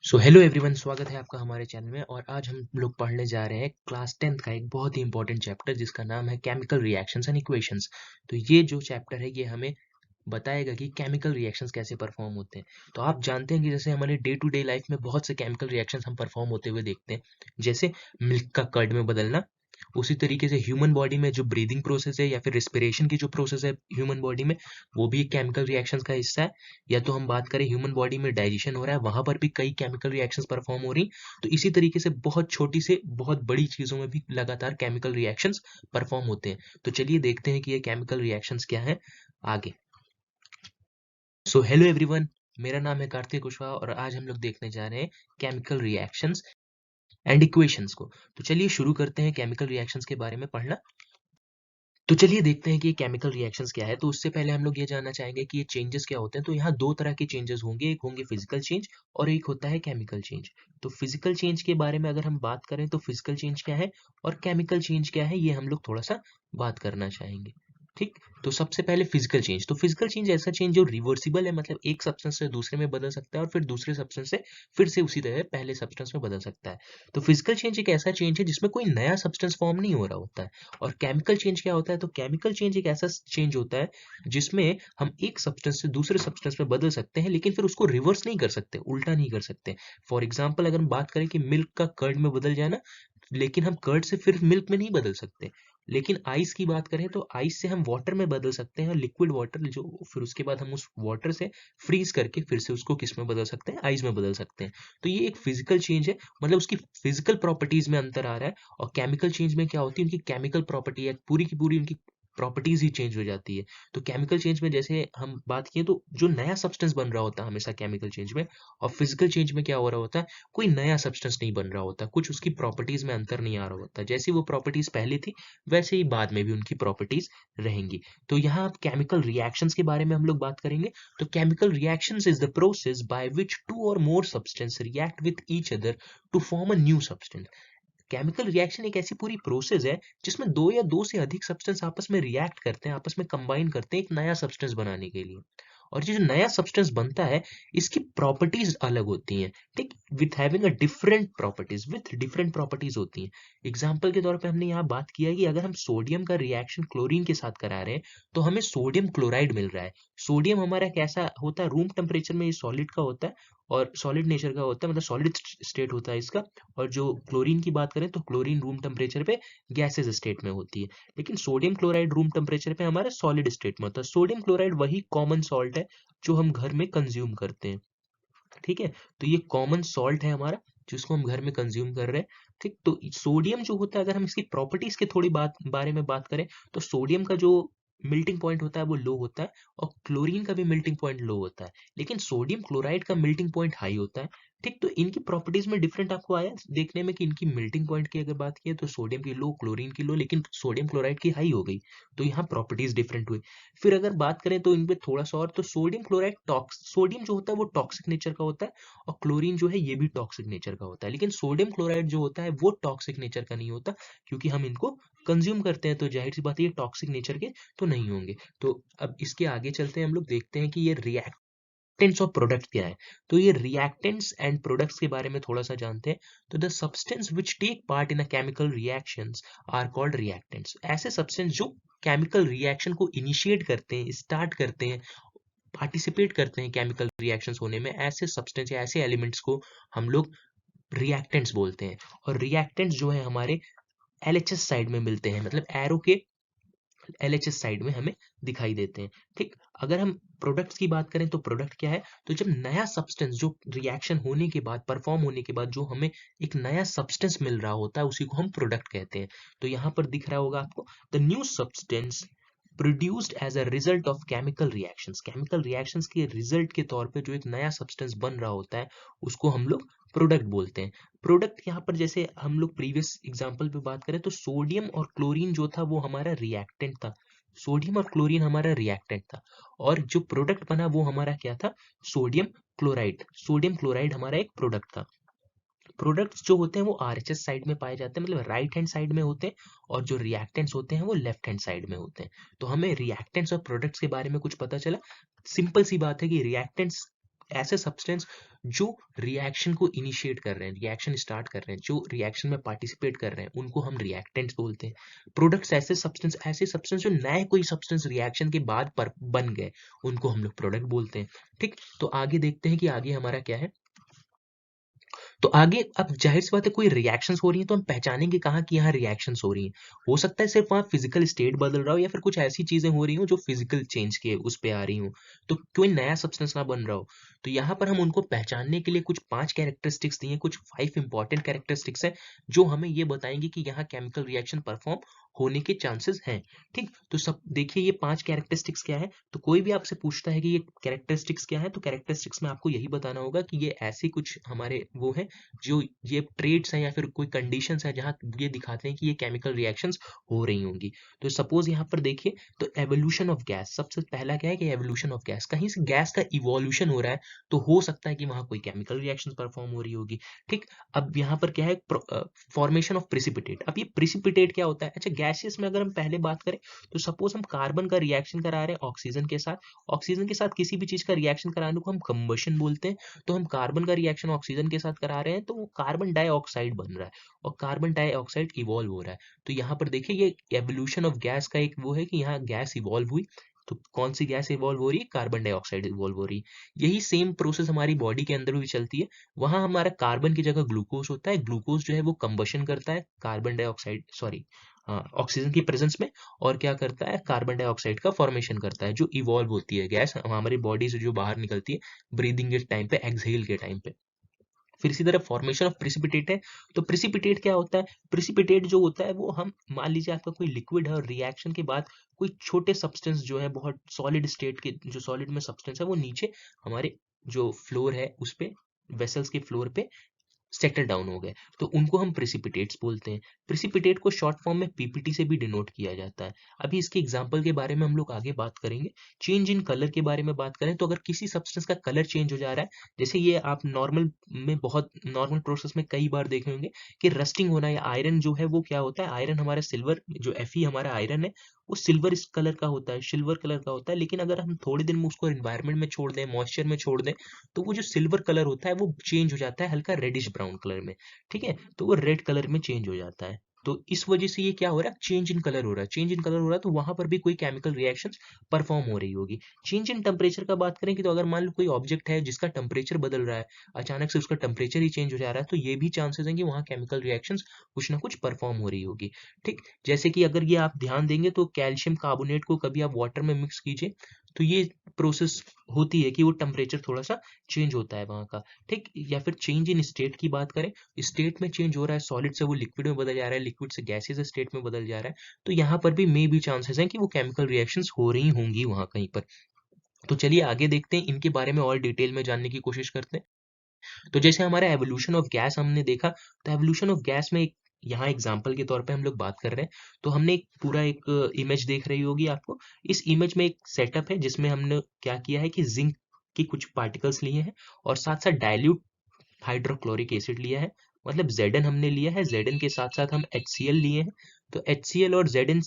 Hello everyone, स्वागत है आपका हमारे चैनल में। और आज हम लोग पढ़ने जा रहे हैं क्लास 10th का एक बहुत ही इंपॉर्टेंट चैप्टर जिसका नाम है केमिकल रिएक्शंस एंड इक्वेशंस। तो ये जो चैप्टर है ये हमें बताएगा कि केमिकल रिएक्शंस कैसे परफॉर्म होते हैं। तो आप जानते हैं कि जैसे हमारे डे टू डे लाइफ में बहुत से केमिकल रिएक्शंस हम परफॉर्म होते हुए देखते हैं, जैसे मिल्क का कर्ड में बदलना। उसी तरीके से ह्यूमन बॉडी में जो ब्रीदिंग प्रोसेस है या फिर रिस्पिरेशन की जो प्रोसेस है ह्यूमन बॉडी में, वो भी एक केमिकल रिएक्शंस का हिस्सा है। या तो हम बात करें ह्यूमन बॉडी में डाइजेशन हो रहा है, वहां पर भी कई केमिकल रिएक्शंस परफॉर्म हो रही। तो इसी तरीके से बहुत छोटी से बहुत बड़ी चीजों में भी लगातार केमिकल रिएक्शंस परफॉर्म होते हैं। तो चलिए देखते हैं कि ये केमिकल रिएक्शंस क्या है आगे। हेलो एवरीवन, मेरा नाम है कार्तिक कुशवाहा और आज हम लोग देखने जा रहे हैं केमिकल रिएक्शंस एंड इक्वेशंस को। तो चलिए शुरू करते हैं केमिकल रिएक्शंस के बारे में पढ़ना। तो चलिए देखते हैं कि ये केमिकल रिएक्शंस क्या है। तो उससे पहले हम लोग ये जानना चाहेंगे कि ये चेंजेस क्या होते हैं। तो यहाँ दो तरह के चेंजेस होंगे, एक होंगे फिजिकल चेंज और एक होता है केमिकल चेंज। तो फिजिकल चेंज के बारे में अगर हम बात करें तो फिजिकल चेंज क्या है और केमिकल चेंज क्या है, ये हम लोग थोड़ा सा बात करना चाहेंगे। ठीक। तो सबसे पहले फिजिकल चेंज। तो फिजिकल चेंज ऐसा चेंज जो रिवर्सिबल है, मतलब एक सब्सटेंस से दूसरे में बदल सकता है और फिर दूसरे सब्सटेंस से फिर से उसी तरह पहले सब्सटेंस में बदल सकता है। तो फिजिकल चेंज एक ऐसा चेंज है जिसमें कोई नया सब्सटेंस फॉर्म नहीं हो रहा होता है। और केमिकल चेंज क्या होता है? तो केमिकल चेंज एक ऐसा चेंज होता है जिसमें हम एक सब्सटेंस से दूसरे सब्सटेंस में बदल सकते हैं, लेकिन फिर उसको रिवर्स नहीं कर सकते, उल्टा नहीं कर सकते। फॉर एग्जाम्पल अगर हम बात करें कि मिल्क का कर्ड में बदल जाए ना, लेकिन हम कर्ड से फिर मिल्क में नहीं बदल सकते। लेकिन आइस की बात करें तो आइस से हम वाटर में बदल सकते हैं, लिक्विड वाटर जो, फिर उसके बाद हम उस वाटर से फ्रीज करके फिर से उसको किस में बदल सकते हैं? आइस में बदल सकते हैं। तो ये एक फिजिकल चेंज है, मतलब उसकी फिजिकल प्रॉपर्टीज में अंतर आ रहा है। और केमिकल चेंज में क्या होती है, उनकी केमिकल प्रॉपर्टी है पूरी की पूरी, उनकी प्रॉपर्टीज ही चेंज हो जाती है। तो केमिकल चेंज में जैसे हम बात किए तो जो नया सब्सटेंस बन रहा होता है हमेशा केमिकल चेंज में, और फिजिकल चेंज में क्या हो रहा होता है, कोई नया सब्सटेंस नहीं बन रहा होता, कुछ उसकी प्रॉपर्टीज में अंतर नहीं आ रहा होता। जैसी वो प्रॉपर्टीज पहले थी वैसे ही बाद में भी उनकी प्रॉपर्टीज रहेंगी। तो यहाँ आप केमिकल रिएक्शंस के बारे में हम लोग बात करेंगे। तो chemical reactions is the process by which two और more substance react with each other to form a new substance. Chemical reaction एक ऐसी पूरी प्रोसेस है जिसमें दो या दो से अधिक सब्सटेंस आपस में रिएक्ट करते हैं, आपस में कंबाइन करते हैं एक नया सब्सटेंस बनाने के लिए। और ये जो नया सब्सटेंस बनता है, इसकी प्रॉपर्टीज अलग होती हैं। ठीक। With having a different properties होती हैं। एग्जाम्पल के तौर पे हमने यहाँ बात किया है कि अगर हम सोडियम का रिएक्शन क्लोरीन के साथ करा रहे हैं तो हमें सोडियम क्लोराइड मिल रहा है। सोडियम हमारा कैसा होता है? रूम टेम्परेचर में ये सॉलिड का होता है और सॉलिड नेचर का होता है, मतलब सॉलिड स्टेट होता है इसका। और जो क्लोरीन की बात करें तो क्लोरीन रूम टेम्परेचर पे गैसेज स्टेट में होती है। लेकिन सोडियम क्लोराइड रूम टेम्परेचर पे हमारा सॉलिड स्टेट में होता है। सोडियम क्लोराइड वही कॉमन सॉल्ट है जो हम घर में कंज्यूम करते हैं। ठीक है। तो ये कॉमन सॉल्ट है हमारा जिसको हम घर में कंज्यूम कर रहे हैं। ठीक। तो सोडियम जो होता है, अगर हम इसकी प्रॉपर्टीज के थोड़ी बात बारे में बात करें तो सोडियम का जो मेल्टिंग पॉइंट होता है वो लो होता है और क्लोरीन का भी मेल्टिंग पॉइंट लो होता है, लेकिन सोडियम क्लोराइड का मेल्टिंग पॉइंट हाई होता है। ठीक। तो इनकी प्रॉपर्टीज में डिफरेंट आपको आया देखने में कि इनकी मेल्टिंग पॉइंट की अगर बात की तो सोडियम की लो, क्लोरीन की लो, लेकिन सोडियम क्लोराइड की हाई हो गई। तो यहाँ प्रॉपर्टीज डिफरेंट हुई। फिर अगर बात करें तो इनपे थोड़ा सा और, तो सोडियम क्लोराइड सोडियम जो होता है वो टॉक्सिक नेचर का होता है और क्लोरीन जो है ये भी टॉक्सिक नेचर का होता है। लेकिन सोडियम क्लोराइड जो होता है वो टॉक्सिक नेचर का नहीं होता, क्योंकि हम इनको कंज्यूम करते हैं, तो जाहिर सी बात है ये टॉक्सिक नेचर के तो नहीं होंगे। तो अब इसके आगे चलते हैं, हम लोग देखते हैं कि ये रिएक्टेंट्स और प्रोडक्ट क्या है। तो ये रिएक्टेंट्स एंड प्रोडक्ट्स के बारे में थोड़ा सा जानते हैं। तो the substance which take part in a chemical reactions are called reactants. ऐसे सब्सटेंस जो केमिकल रिएक्शन को इनिशिएट करते हैं, स्टार्ट करते हैं, पार्टिसिपेट करते हैं केमिकल रिएक्शंस होने में, ऐसे सब्सटेंस या ऐसे एलिमेंट्स को हम लोग रिएक्टेंट्स बोलते हैं। और रिएक्टेंट्स जो है हमारे एलएचएस साइड में मिलते हैं, मतलब एरो के एलएचएस साइड में हमें दिखाई देते हैं। ठीक। अगर हम प्रोडक्ट्स की बात करें तो प्रोडक्ट क्या है? तो जब नया सब्सटेंस जो रिएक्शन होने के बाद, परफॉर्म होने के बाद जो हमें एक नया सब्सटेंस मिल रहा होता है उसी को हम प्रोडक्ट कहते हैं। तो यहाँ पर दिख रहा होगा आपको, the new substance produced as a result of chemical reactions. Chemical reactions के रिजल्ट के तौर पे जो एक नया सब्सटेंस बन रहा होता है उसको हम लोग प्रोडक्ट बोलते हैं। प्रोडक्ट यहाँ पर जैसे हम लोग प्रीवियस एग्जांपल पे बात करें तो सोडियम और क्लोरीन जो था वो हमारा रिएक्टेंट था। सोडियम और क्लोरीन हमारा रिएक्टेंट था और जो प्रोडक्ट बना वो हमारा क्या था? Sodium chloride. सोडियम क्लोराइड हमारा एक प्रोडक्ट था। प्रोडक्ट्स जो होते हैं वो आरएचएस साइड में पाए जाते हैं, मतलब राइट हैंड साइड में होते हैं, और जो रिएक्टेंट्स होते हैं वो लेफ्ट हैंड साइड में होते हैं। तो हमें रिएक्टेंट्स और प्रोडक्ट्स के बारे में कुछ पता चला। सिंपल सी बात है कि रिएक्टेंट्स ऐसे सब्सटेंस जो रिएक्शन को इनिशिएट कर रहे हैं, रिएक्शन स्टार्ट कर रहे हैं, जो रिएक्शन में पार्टिसिपेट कर रहे हैं, उनको हम रिएक्टेंट्स बोलते हैं। प्रोडक्ट्स ऐसे सब्सटेंस जो नए कोई सब्सटेंस रिएक्शन के बाद पर बन गए, उनको हम लोग प्रोडक्ट बोलते हैं। ठीक, तो आगे देखते हैं कि आगे हमारा क्या है। तो आगे अब जाहिर सी बात है, कोई रिएक्शंस हो रही है तो हम पहचानेंगे कहाँ कि यहाँ रिएक्शंस हो रही हैं। हो सकता है सिर्फ वहाँ फिजिकल स्टेट बदल रहा हो, या फिर कुछ ऐसी चीजें हो रही हो जो फिजिकल चेंज के उस पे आ रही हो, तो कोई नया सब्सटेंस ना बन रहा हो। तो यहाँ पर हम उनको पहचानने के लिए कुछ 5 कैरेक्टरिस्टिक्स दिए, कुछ 5 इंपॉर्टेंट कैरेक्टरिस्टिक्स हैं जो हमें ये बताएंगे कि यहाँ केमिकल रिएक्शन परफॉर्म होने के चांसेस हैं। ठीक, तो सब देखिए ये 5 कैरेक्टरिस्टिक्स क्या है। तो कोई भी आपसे पूछता है कि ये कैरेक्टरिस्टिक्स क्या है, तो कैरेक्टरिस्टिक्स में आपको यही बताना होगा कि ये ऐसे कुछ हमारे वो हैं, जो ये ट्रेड्स हैं या फिर कोई कंडीशंस हैं जहाँ ये दिखाते हैं कि ये केमिकल रिएक्शंस हो रही होंगी। तो सपोज यहाँ पर देखिए, तो एवोल्यूशन ऑफ गैस, सबसे पहला क्या है कि एवोल्यूशन ऑफ गैस, कहीं से गैस का इवोल्यूशन हो रहा है, तो हो सकता है कि वहां कोई केमिकल रिएक्शन परफॉर्म हो रही होगी। ठीक, अब यहाँ पर क्या है, फॉर्मेशन ऑफ प्रिसिपिटेट। अब ये प्रिसिपिटेट क्या होता है? अच्छा, गैसेस में अगर हम पहले बात करें, तो सपोज हम कार्बन का रिएक्शन करा रहे हैं ऑक्सीजन के साथ, ऑक्सीजन के साथ किसी भी चीज का रिएक्शन कराने को हम कंबशन बोलते हैं। तो हम कार्बन का रिएक्शन ऑक्सीजन के साथ करा रहे हैं, तो वो कार्बन डाइऑक्साइड बन रहा है, और कार्बन डाइऑक्साइड इवॉल्व हो रहा है। तो यहाँ पर देखिए, ये एवोल्यूशन ऑफ गैस का एक वो है कि यहाँ गैस इवॉल्व हुई। तो कौन सी गैस इवॉल्व हो रही है? कार्बन डाइऑक्साइड इवॉल्व हो रही है। यही सेम प्रोसेस हमारी बॉडी के अंदर भी चलती है। वहां हमारा कार्बन की जगह ग्लूकोज होता है, ग्लूकोज जो है वो कंबशन करता है कार्बन डाइऑक्साइड, सॉरी, ऑक्सीजन की प्रेजेंस में, और क्या करता है, कार्बन डाइऑक्साइड का फॉर्मेशन करता है, जो इवॉल्व होती है गैस हमारी बॉडी से जो बाहर निकलती है ब्रीदिंग के टाइम पे, एक्सहेल के टाइम पे। फिर इसी तरह फॉर्मेशन ऑफ प्रिसिपिटेट है। तो प्रिसिपिटेट क्या होता है? प्रिसिपिटेट जो होता है वो, हम मान लीजिए आपका कोई लिक्विड है और रिएक्शन के बाद कोई छोटे सब्सटेंस जो है, बहुत सॉलिड स्टेट के जो सॉलिड में सब्सटेंस है, वो नीचे हमारे जो फ्लोर है उस पे, वेसल्स के फ्लोर पे सेटल डाउन हो गए, तो उनको हम प्रिसिपिटेट्स बोलते हैं। प्रिसिपिटेट को शॉर्ट फॉर्म में पीपीटी से भी डिनोट किया जाता है। अभी इसके एग्जांपल के बारे में हम लोग आगे बात करेंगे। चेंज इन कलर के बारे में बात करें, तो अगर किसी सब्सटेंस का कलर चेंज हो जा रहा है, जैसे ये आप नॉर्मल में, बहुत नॉर्मल प्रोसेस में कई बार देखे होंगे कि रस्टिंग होना, या आयरन जो है वो क्या होता है, आयरन हमारा सिल्वर, जो Fe हमारा आयरन है, वो सिल्वर इस कलर का होता है, सिल्वर कलर का होता है। लेकिन अगर हम थोड़े दिन में उसको एनवायरनमेंट में छोड़ दें, मॉइस्चर में छोड़ दें, तो वो जो सिल्वर कलर होता है वो चेंज हो जाता है हल्का रेडिश ब्राउन कलर में। ठीक है, तो वो रेड कलर में चेंज हो जाता है। तो इस वजह से ये क्या हो रहा है, चेंज इन कलर हो रहा है, चेंज इन कलर हो रहा है, तो वहां पर भी कोई केमिकल रिएक्शंस परफॉर्म हो रही होगी। चेंज इन टेम्परेचर का बात करें कि, तो अगर मान लो कोई ऑब्जेक्ट है जिसका टेम्परेचर बदल रहा है, अचानक से उसका टेम्परेचर ही चेंज हो जा रहा है, तो ये भी चांसेस हैं कि वहाँ केमिकल रिएक्शंस कुछ ना कुछ परफॉर्म हो रही होगी। ठीक, जैसे कि अगर ये आप ध्यान देंगे, तो कैल्शियम कार्बोनेट को कभी आप वाटर में मिक्स कीजिए, तो ये प्रोसेस होती है कि वो टेम्परेचर थोड़ा सा चेंज होता है वहाँ का। ठीक, या फिर चेंज इन स्टेट की बात करें, स्टेट में चेंज हो रहा है, सॉलिड से वो लिक्विड में बदल जा रहा है, लिक्विड से गैसेस स्टेट में बदल जा रहा है, तो यहाँ पर भी मे भी चांसेस हैं कि वो केमिकल रिएक्शंस हो रही होंगी वहाँ कहीं पर। तो चलिए आगे देखते हैं, इनके बारे में और डिटेल में जानने की कोशिश करते हैं। तो जैसे हमारा एवोल्यूशन ऑफ गैस हमने देखा, तो एवोल्यूशन ऑफ गैस में एक, यहाँ एग्जाम्पल के तौर पे हम लोग बात कर रहे हैं, तो हमने एक पूरा एक इमेज देख रही होगी आपको। इस इमेज में एक सेटअप है जिसमें हमने क्या किया है कि जिंक की कुछ पार्टिकल्स लिए हैं, और साथ साथ डाइल्यूट हाइड्रोक्लोरिक एसिड लिया है, मतलब Zn हमने लिया है, Zn के साथ साथ हम HCl लिए हैं। तो HCl और Zn,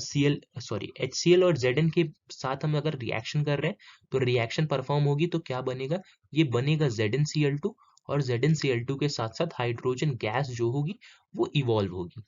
Cl, सॉरी, HCl और Zn के साथ हम अगर रिएक्शन कर रहे हैं, तो रिएक्शन परफॉर्म होगी, तो क्या बनेगा, ये बनेगा ZnCl2, और ZnCl2 के साथ साथ हाइड्रोजन गैस जो होगी वो इवॉल्व होगी।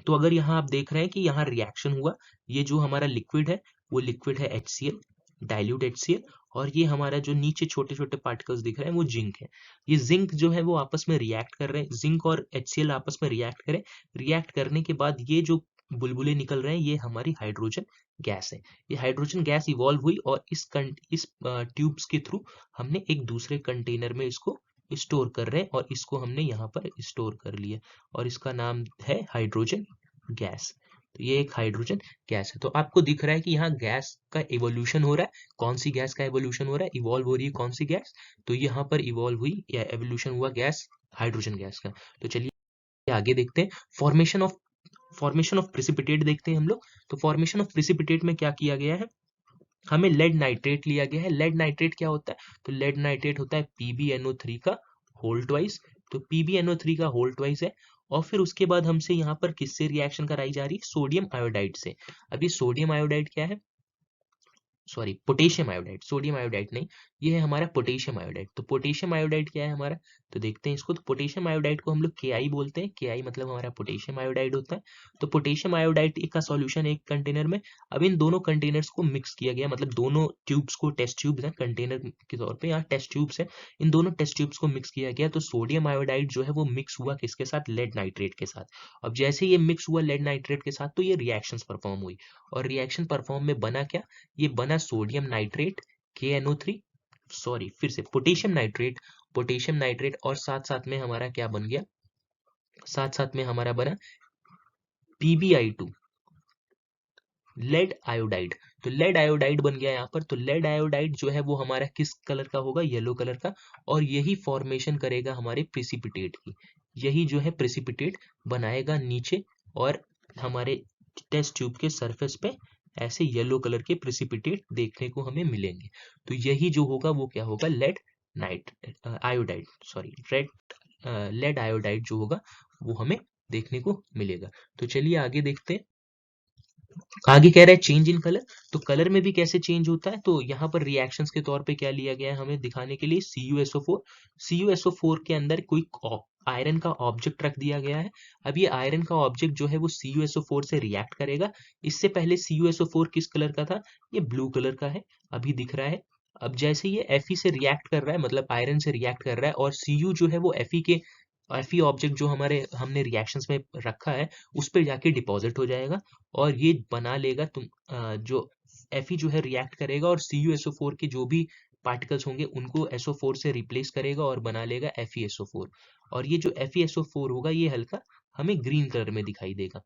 तो अगर यहाँ आप देख रहे हैं कि यहाँ रिएक्शन हुआ, ये जो हमारा लिक्विड है वो लिक्विड है HCl, डाइल्यूट HCl, और ये हमारा जो नीचे छोटे छोटे पार्टिकल्स दिख रहे हैं वो जिंक है। ये जिंक जो है वो आपस में रिएक्ट कर रहे हैं, जिंक और HCl आपस में रिएक्ट करें, रिएक्ट करने के बाद ये जो बुलबुले निकल रहे हैं, ये हमारी हाइड्रोजन गैस है। ये हाइड्रोजन गैस इवॉल्व हुई, और इस ट्यूब्स के थ्रू हमने एक दूसरे कंटेनर में इसको स्टोर कर रहे हैं, और इसको हमने यहाँ पर स्टोर कर लिया, और इसका नाम है हाइड्रोजन गैस। तो ये एक हाइड्रोजन गैस है। तो आपको दिख रहा है कि यहाँ गैस का एवोल्यूशन हो रहा है। कौन सी गैस का एवोल्यूशन हो रहा है, इवॉल्व हो रही है कौन सी गैस, तो यहाँ पर इवॉल्व हुई या एवोल्यूशन हुआ गैस, हाइड्रोजन गैस का। तो चलिए आगे देखते हैं, फॉर्मेशन ऑफ प्रिसिपिटेट देखते हैं हम लोग। तो फॉर्मेशन ऑफ प्रिसिपिटेट में क्या किया गया है, हमें लेड नाइट्रेट लिया गया है। लेड नाइट्रेट क्या होता है, तो लेड नाइट्रेट होता है PbNO3 का होल ट्वाइस। तो PbNO3 का होल ट्वाइस है, और फिर उसके बाद हमसे यहाँ पर किससे रिएक्शन कराई जा रही है, सोडियम आयोडाइड से। अब ये सोडियम आयोडाइड क्या है, sorry, potassium iodide, sodium iodide नहीं, ये है हमारा पोटेशियम आयोडाइड। तो पोटेशियम आयोडाइड क्या है हमारा, तो देखते हैं इसको। तो पोटेशियम आयोडाइड को हम लोग KI बोलते हैं, KI मतलब हमारा पोटेशियम आयोडाइड होता है। तो पोटेशियम आयोडाइड का सॉल्यूशन एक कंटेनर में। अब इन दोनों कंटेनर्स को मिक्स किया गया, मतलब दोनों ट्यूब्स को, टेस्ट ट्यूब्स हैं कंटेनर के तौर पे, यहाँ टेस्ट ट्यूब्स है, इन दोनों टेस्ट ट्यूब्स को मिक्स किया गया। तो सोडियम आयोडाइड जो है वो मिक्स हुआ किसके साथ, लेड नाइट्रेट के साथ। अब जैसे ये मिक्स हुआ लेड नाइट्रेट के साथ, तो ये रिएक्शंस परफॉर्म हुई, और रिएक्शन परफॉर्म में बना क्या, ये बना सोडियम नाइट्रेट KNO3, सॉरी फिर से पोटेशियम नाइट्रेट, पोटेशियम नाइट्रेट, और साथ साथ में हमारा क्या बन गया, साथ साथ में हमारा बना PbI2, लेड आयोडाइड। तो लेड आयोडाइड बन गया यहाँ पर। तो लेड आयोडाइड जो है वो हमारा किस कलर का होगा, येलो कलर का, और यही फॉर्मेशन करेगा हमारे प्रिसिपिटेट की, यही जो है प्रिसिपिटेट बनाएगा नीचे, और हमारे टेस्ट ट्यूब के सरफेस पे ऐसे येलो कलर के प्रिसिपिटेट देखने को हमें मिलेंगे। तो यही जो होगा वो क्या होगा, lead night iodide, sorry red lead iodide जो होगा वो हमें देखने को मिलेगा। तो चलिए आगे देखते हैं। आगे कह रहा है चेंज इन कलर। तो कलर में भी कैसे चेंज होता है, तो यहाँ पर रिएक्शंस के तौर पे क्या लिया गया है हमें दिखाने के लिए, CuSO4। CuSO4 के अंदर कोई आयरन का ऑब्जेक्ट रख दिया गया है। अब ये आयरन का ऑब्जेक्ट जो है वो CuSO4 से रिएक्ट करेगा। इससे पहले CuSO4 किस कलर का था, ये ब्लू कलर का है, अभी दिख रहा है। अब जैसे ये Fe से रिएक्ट कर रहा है, मतलब आयरन से रिएक्ट कर रहा है, और Cu जो है वो Fe ऑब्जेक्ट जो हमने रिएक्शंस में रखा है उस पर जाके डिपॉजिट हो जाएगा, और ये बना लेगा जो Fe जो है रिएक्ट करेगा, और CuSO4 के जो भी पार्टिकल्स होंगे उनको SO4 से रिप्लेस करेगा और बना लेगा FeSO4। और ये जो FeSO4 होगा ये हल्का हमें ग्रीन कलर में दिखाई देगा।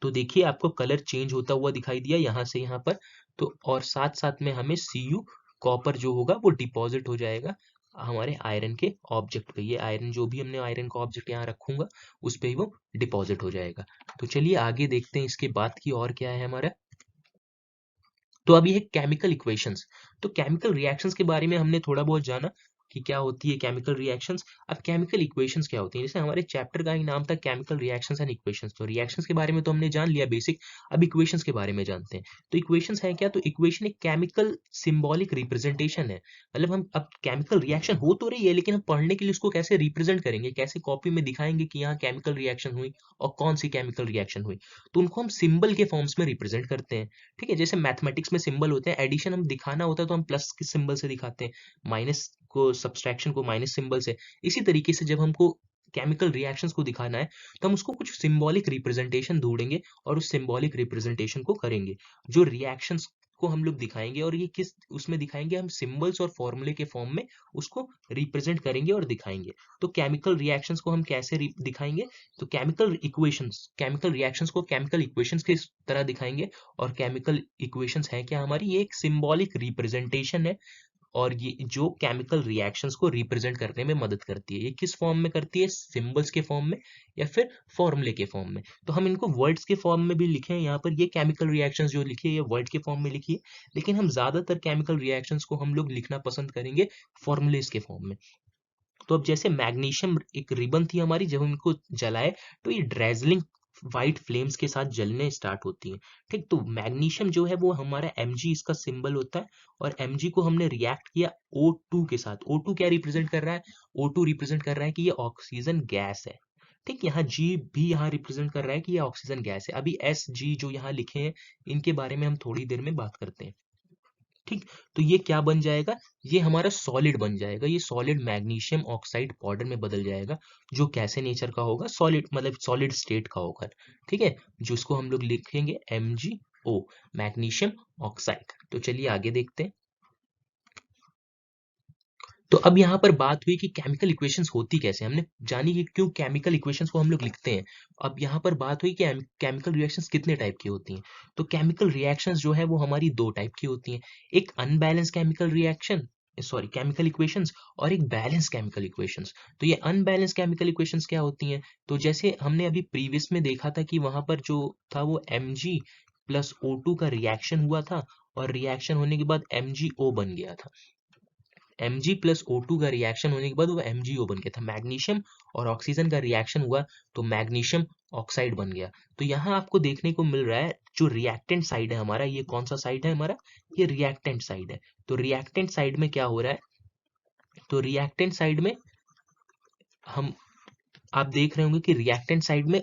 तो देखिए आपको कलर चेंज होता हुआ दिखाई दिया यहाँ से यहाँ पर। तो और साथ साथ में हमें Cu कॉपर जो होगा वो डिपॉजिट हो जाएगा हमारे आयरन के ऑब्जेक्ट पे। ये आयरन जो भी हमने आयरन का ऑब्जेक्ट यहाँ रखूंगा उस पे ही वो डिपॉजिट हो जाएगा। तो चलिए आगे देखते हैं इसके बाद की और क्या है हमारा। तो अब ये है केमिकल इक्वेशंस। तो केमिकल रिएक्शंस के बारे में हमने थोड़ा बहुत जाना कि क्या होती है केमिकल रिएक्शंस। अब केमिकल इक्वेशंस क्या होती हैं, जैसे हमारे चैप्टर का ही नाम था केमिकल रिएक्शंस एंड इक्वेशंस। तो रिएक्शंस के बारे में तो हमने जान लिया बेसिक, अब इक्वेशंस के बारे में जानते हैं। तो इक्वेशंस है क्या, तो इक्वेशन एक केमिकल सिंबॉलिक रिप्रेजेंटेशन है। मतलब हम अब केमिकल रिएक्शन हो तो रही है, लेकिन हम पढ़ने के लिए उसको कैसे रिप्रेजेंट करेंगे, कैसे कॉपी में दिखाएंगे कि यहाँ केमिकल रिएक्शन हुई और कौन सी केमिकल रिएक्शन हुई, तो उनको हम सिंबल के फॉर्म्स में रिप्रेजेंट करते हैं। ठीक है, जैसे मैथमेटिक्स में सिंबल होते हैं, एडिशन हम दिखाना होता है तो हम प्लस के सिंबल से दिखाते हैं, माइनस को, सब्सट्रैक्शन को माइनस सिंबल से। इसी तरीके से जब हमको केमिकल रिएक्शंस को दिखाना है तो हम उसको कुछ सिंबॉलिक रिप्रेजेंटेशन ढूंढेंगे और उस सिंबॉलिक रिप्रेजेंटेशन को करेंगे। जो रिएक्शंस को हम लोग दिखाएंगे, और ये किस उसमें दिखाएंगे, हम सिंबल्स और फॉर्मूले के फॉर्म में उसको रिप्रेजेंट करेंगे और दिखाएंगे। तो केमिकल रिएक्शंस को हम कैसे दिखाएंगे, तो केमिकल रिएक्शंस को केमिकल इक्वेशंस की तरह दिखाएंगे। और केमिकल इक्वेशंस है क्या हमारी, ये एक सिंबॉलिक रिप्रेजेंटेशन है, और ये जो केमिकल रिएक्शंस को रिप्रेजेंट करने में मदद करती है। ये किस फॉर्म में करती है, सिंबल्स के फॉर्म में या फिर फॉर्मूले के फॉर्म में। तो हम इनको वर्ड्स के फॉर्म में भी लिखे हैं, यहाँ पर ये केमिकल रिएक्शंस जो लिखी है ये वर्ड के फॉर्म में लिखी है, लेकिन हम ज्यादातर केमिकल रिएक्शंस को हम लोग लिखना पसंद करेंगे फॉर्मूलेस के फॉर्म में। तो अब जैसे मैग्नीशियम एक रिबन थी हमारी, जब हम इनको जलाए तो ये ड्रेजलिंग व्हाइट फ्लेम्स के साथ जलने स्टार्ट होती है। ठीक, तो मैग्नीशियम जो है वो हमारा Mg इसका सिंबल होता है, और Mg को हमने रिएक्ट किया O2 के साथ। O2 क्या रिप्रेजेंट कर रहा है, O2 रिप्रेजेंट कर रहा है कि ये ऑक्सीजन गैस है। ठीक, यहाँ G भी यहाँ रिप्रेजेंट कर रहा है कि ये ऑक्सीजन गैस है। अभी Sg जो यहाँ लिखे हैं इनके बारे में हम थोड़ी देर में बात करते हैं। ठीक, तो ये क्या बन जाएगा, ये हमारा सॉलिड बन जाएगा, ये सॉलिड मैग्नीशियम ऑक्साइड पाउडर में बदल जाएगा, जो कैसे नेचर का होगा, सॉलिड मतलब सॉलिड स्टेट का होगा। ठीक है, जिसको हम लोग लिखेंगे MgO, मैग्नीशियम ऑक्साइड। तो चलिए आगे देखते हैं। तो अब यहाँ पर बात हुई कि केमिकल इक्वेशंस होती कैसे, हमने जानी कि क्यों केमिकल इक्वेशंस को हम लोग लिखते हैं। अब यहाँ पर बात हुई कि केमिकल रिएक्शंस कितने टाइप की होती हैं। तो केमिकल रिएक्शंस जो है वो हमारी दो टाइप की होती हैं, एक unbalance chemical reaction, sorry chemical equations, और एक बैलेंस केमिकल इक्वेशंस। तो ये अनबैलेंस केमिकल इक्वेशंस क्या होती हैं, तो जैसे हमने अभी प्रीवियस में देखा था कि वहां पर जो था वो Mg प्लस O2 का रिएक्शन हुआ था, और रिएक्शन होने के बाद MgO बन गया था। Mg प्लस O2 का रिएक्शन होने के बाद वो MgO बन गया था। मैग्नीशियम और ऑक्सीजन का रिएक्शन हुआ तो मैग्नीशियम ऑक्साइड बन गया। तो यहाँ आपको देखने को मिल रहा है जो रिएक्टेंट साइड है हमारा, ये कौन सा साइड है हमारा, ये रिएक्टेंट साइड है। तो रिएक्टेंट साइड में क्या हो रहा है, तो रिएक्टेंट साइड में हम आप देख रहे होंगे कि रिएक्टेंट साइड में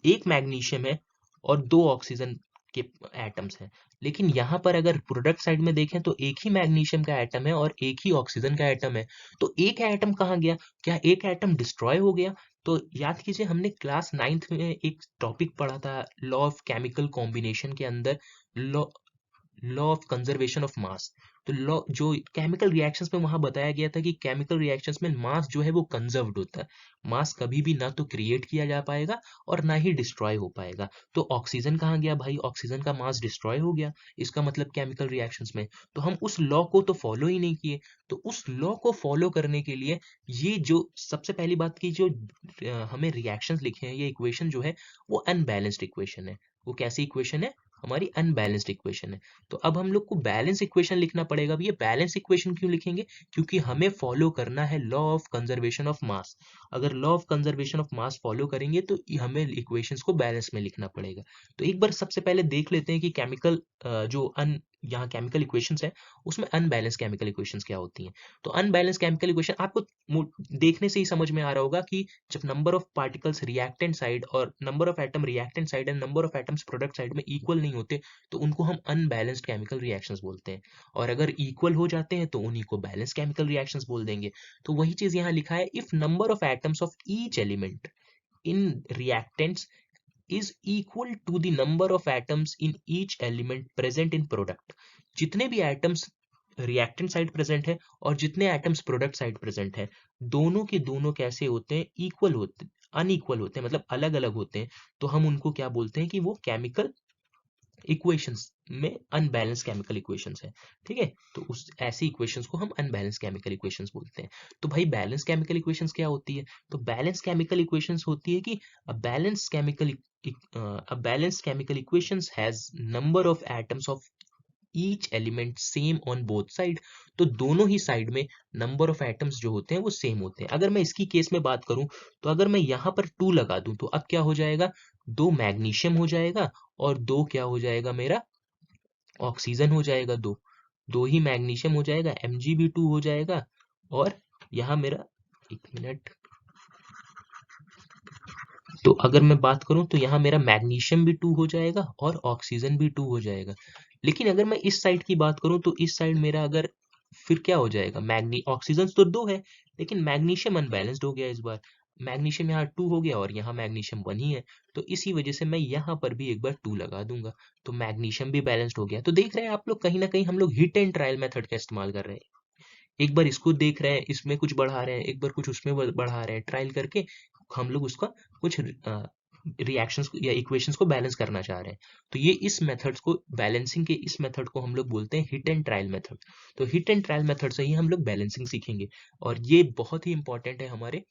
एक मैग्नीशियम है और दो ऑक्सीजन के एटम्स हैं। लेकिन यहाँ पर अगर प्रोडक्ट साइड में देखें तो एक ही मैग्नीशियम का एटम है और एक ही ऑक्सीजन का एटम है। तो एक एटम कहाँ गया, क्या एक एटम डिस्ट्रॉय हो गया? तो याद कीजिए हमने क्लास 9th में एक टॉपिक पढ़ा था लॉ ऑफ केमिकल कॉम्बिनेशन के अंदर, law law of conservation of मास। तो लॉ जो केमिकल रिएक्शंस में वहां बताया गया था कि केमिकल रिएक्शंस में मास जो है वो कंजर्व्ड होता है। मास कभी भी ना तो क्रिएट किया जा पाएगा और ना ही डिस्ट्रॉय हो पाएगा। तो ऑक्सीजन कहाँ गया भाई, ऑक्सीजन का मास डिस्ट्रॉय हो गया, इसका मतलब केमिकल रिएक्शंस में। तो हम उस लॉ को तो फॉलो ही नहीं किए। तो उस लॉ को फॉलो करने के लिए ये जो सबसे पहली बात की जो हमें रिएक्शंस लिखे हैं, ये इक्वेशन जो है वो अनबैलेंस्ड इक्वेशन है। वो कैसी इक्वेशन है, हमारी अनबैलेंस्ड इक्वेशन है। तो अब हम लोग को बैलेंस इक्वेशन लिखना पड़ेगा। अब ये बैलेंस इक्वेशन क्यों लिखेंगे, क्योंकि हमें फॉलो करना है law of conservation of mass. अगर law of conservation of mass follow करेंगे तो हमें इक्वेशंस को बैलेंस में लिखना पड़ेगा। तो एक बार सबसे पहले देख लेते हैं कि केमिकल जो अन यहाँ केमिकल इक्वेशंस है उसमें अनबैलेंस केमिकल इक्वेशंस क्या होती हैं। तो अनबैलेंस केमिकल इक्वेशन आपको देखने से ही समझ में आ रहा होगा कि जब number of particles reactant side और number of atom reactant side and number of atoms product side में इक्वल नहीं होते तो उनको हम अनबैलेंस्ड केमिकल रिएक्शंस बोलते हैं। और अगर इक्वल हो जाते हैं तो उन्हीं को बैलेंस केमिकल रिएक्शंस बोल देंगे। तो वही चीज यहाँ लिखा है, if number of atoms of each element in reactants is equal to the number of atoms in each element present in product। जितने भी एटम्स रिएक्टेंट साइड प्रेजेंट है और जितने एटम्स प्रोडक्ट साइड प्रेजेंट है, दोनों के दोनों कैसे होते हैं, इक्वल होते, अनइक्वल होते हैं, मतलब अलग अलग होते हैं। तो हम उनको क्या बोलते हैं कि वो केमिकल इक्वेशंस में अनबैलेंस केमिकल इक्वेशंस है। ठीक है, तो उस ऐसी इक्वेशंस को हम अनबैलेंस केमिकल इक्वेशंस बोलते हैं। तो भाई बैलेंस केमिकल इक्वेशंस क्या होती है, तो बैलेंस केमिकल इक्वेशंस होती है कि a balance chemical equations has number of atoms of each element same on both side. तो दोनों ही साइड में नंबर ऑफ एटम्स जो होते हैं वो सेम होते हैं। अगर मैं इसकी केस में बात करूं तो अगर मैं यहाँ पर 2 लगा दूं तो अब क्या हो जाएगा, 2 मैग्नीशियम हो जाएगा और 2 क्या हो जाएगा मेरा, ऑक्सीजन हो जाएगा। दो दो ही मैग्नीशियम हो जाएगा, Mg भी 2 हो जाएगा। और यहाँ मेरा, एक मिनट, तो अगर मैं बात करूं तो यहाँ मेरा मैग्नीशियम भी 2 हो जाएगा और ऑक्सीजन भी 2 हो जाएगा। लेकिन अगर मैं इस साइड की बात करूं तो इस साइड मेरा अगर फिर क्या हो जाएगा, मैग्नी ऑक्सीजन तो 2 है लेकिन मैग्नीशियम अनबैलेंस्ड हो गया इस बार। मैग्नीशियम यहाँ 2 हो गया और यहाँ मैग्नीशियम 1 ही है। तो इसी वजह से मैं यहाँ पर भी एक बार 2 लगा दूंगा। तो मैग्नीशियम भी बैलेंस्ड हो गया। तो देख रहे हैं आप लोग, कहीं ना कहीं हम लोग हिट एंड ट्रायल मेथड का इस्तेमाल कर रहे हैं। एक बार इसको देख रहे हैं, इसमें कुछ बढ़ा रहे हैं, एक बार कुछ उसमें बढ़ा रहे हैं, ट्रायल करके हम लोग उसका कुछ रिएक्शंस या इक्वेशंस को बैलेंस करना चाह रहे हैं। तो ये इस मेथड्स को, बैलेंसिंग के इस मेथड को हम लोग बोलते हैं हिट एंड ट्रायल मेथड। तो हिट एंड ट्रायल मेथड से ही हम लोग बैलेंसिंग सीखेंगे और ये बहुत ही इंपॉर्टेंट है हमारे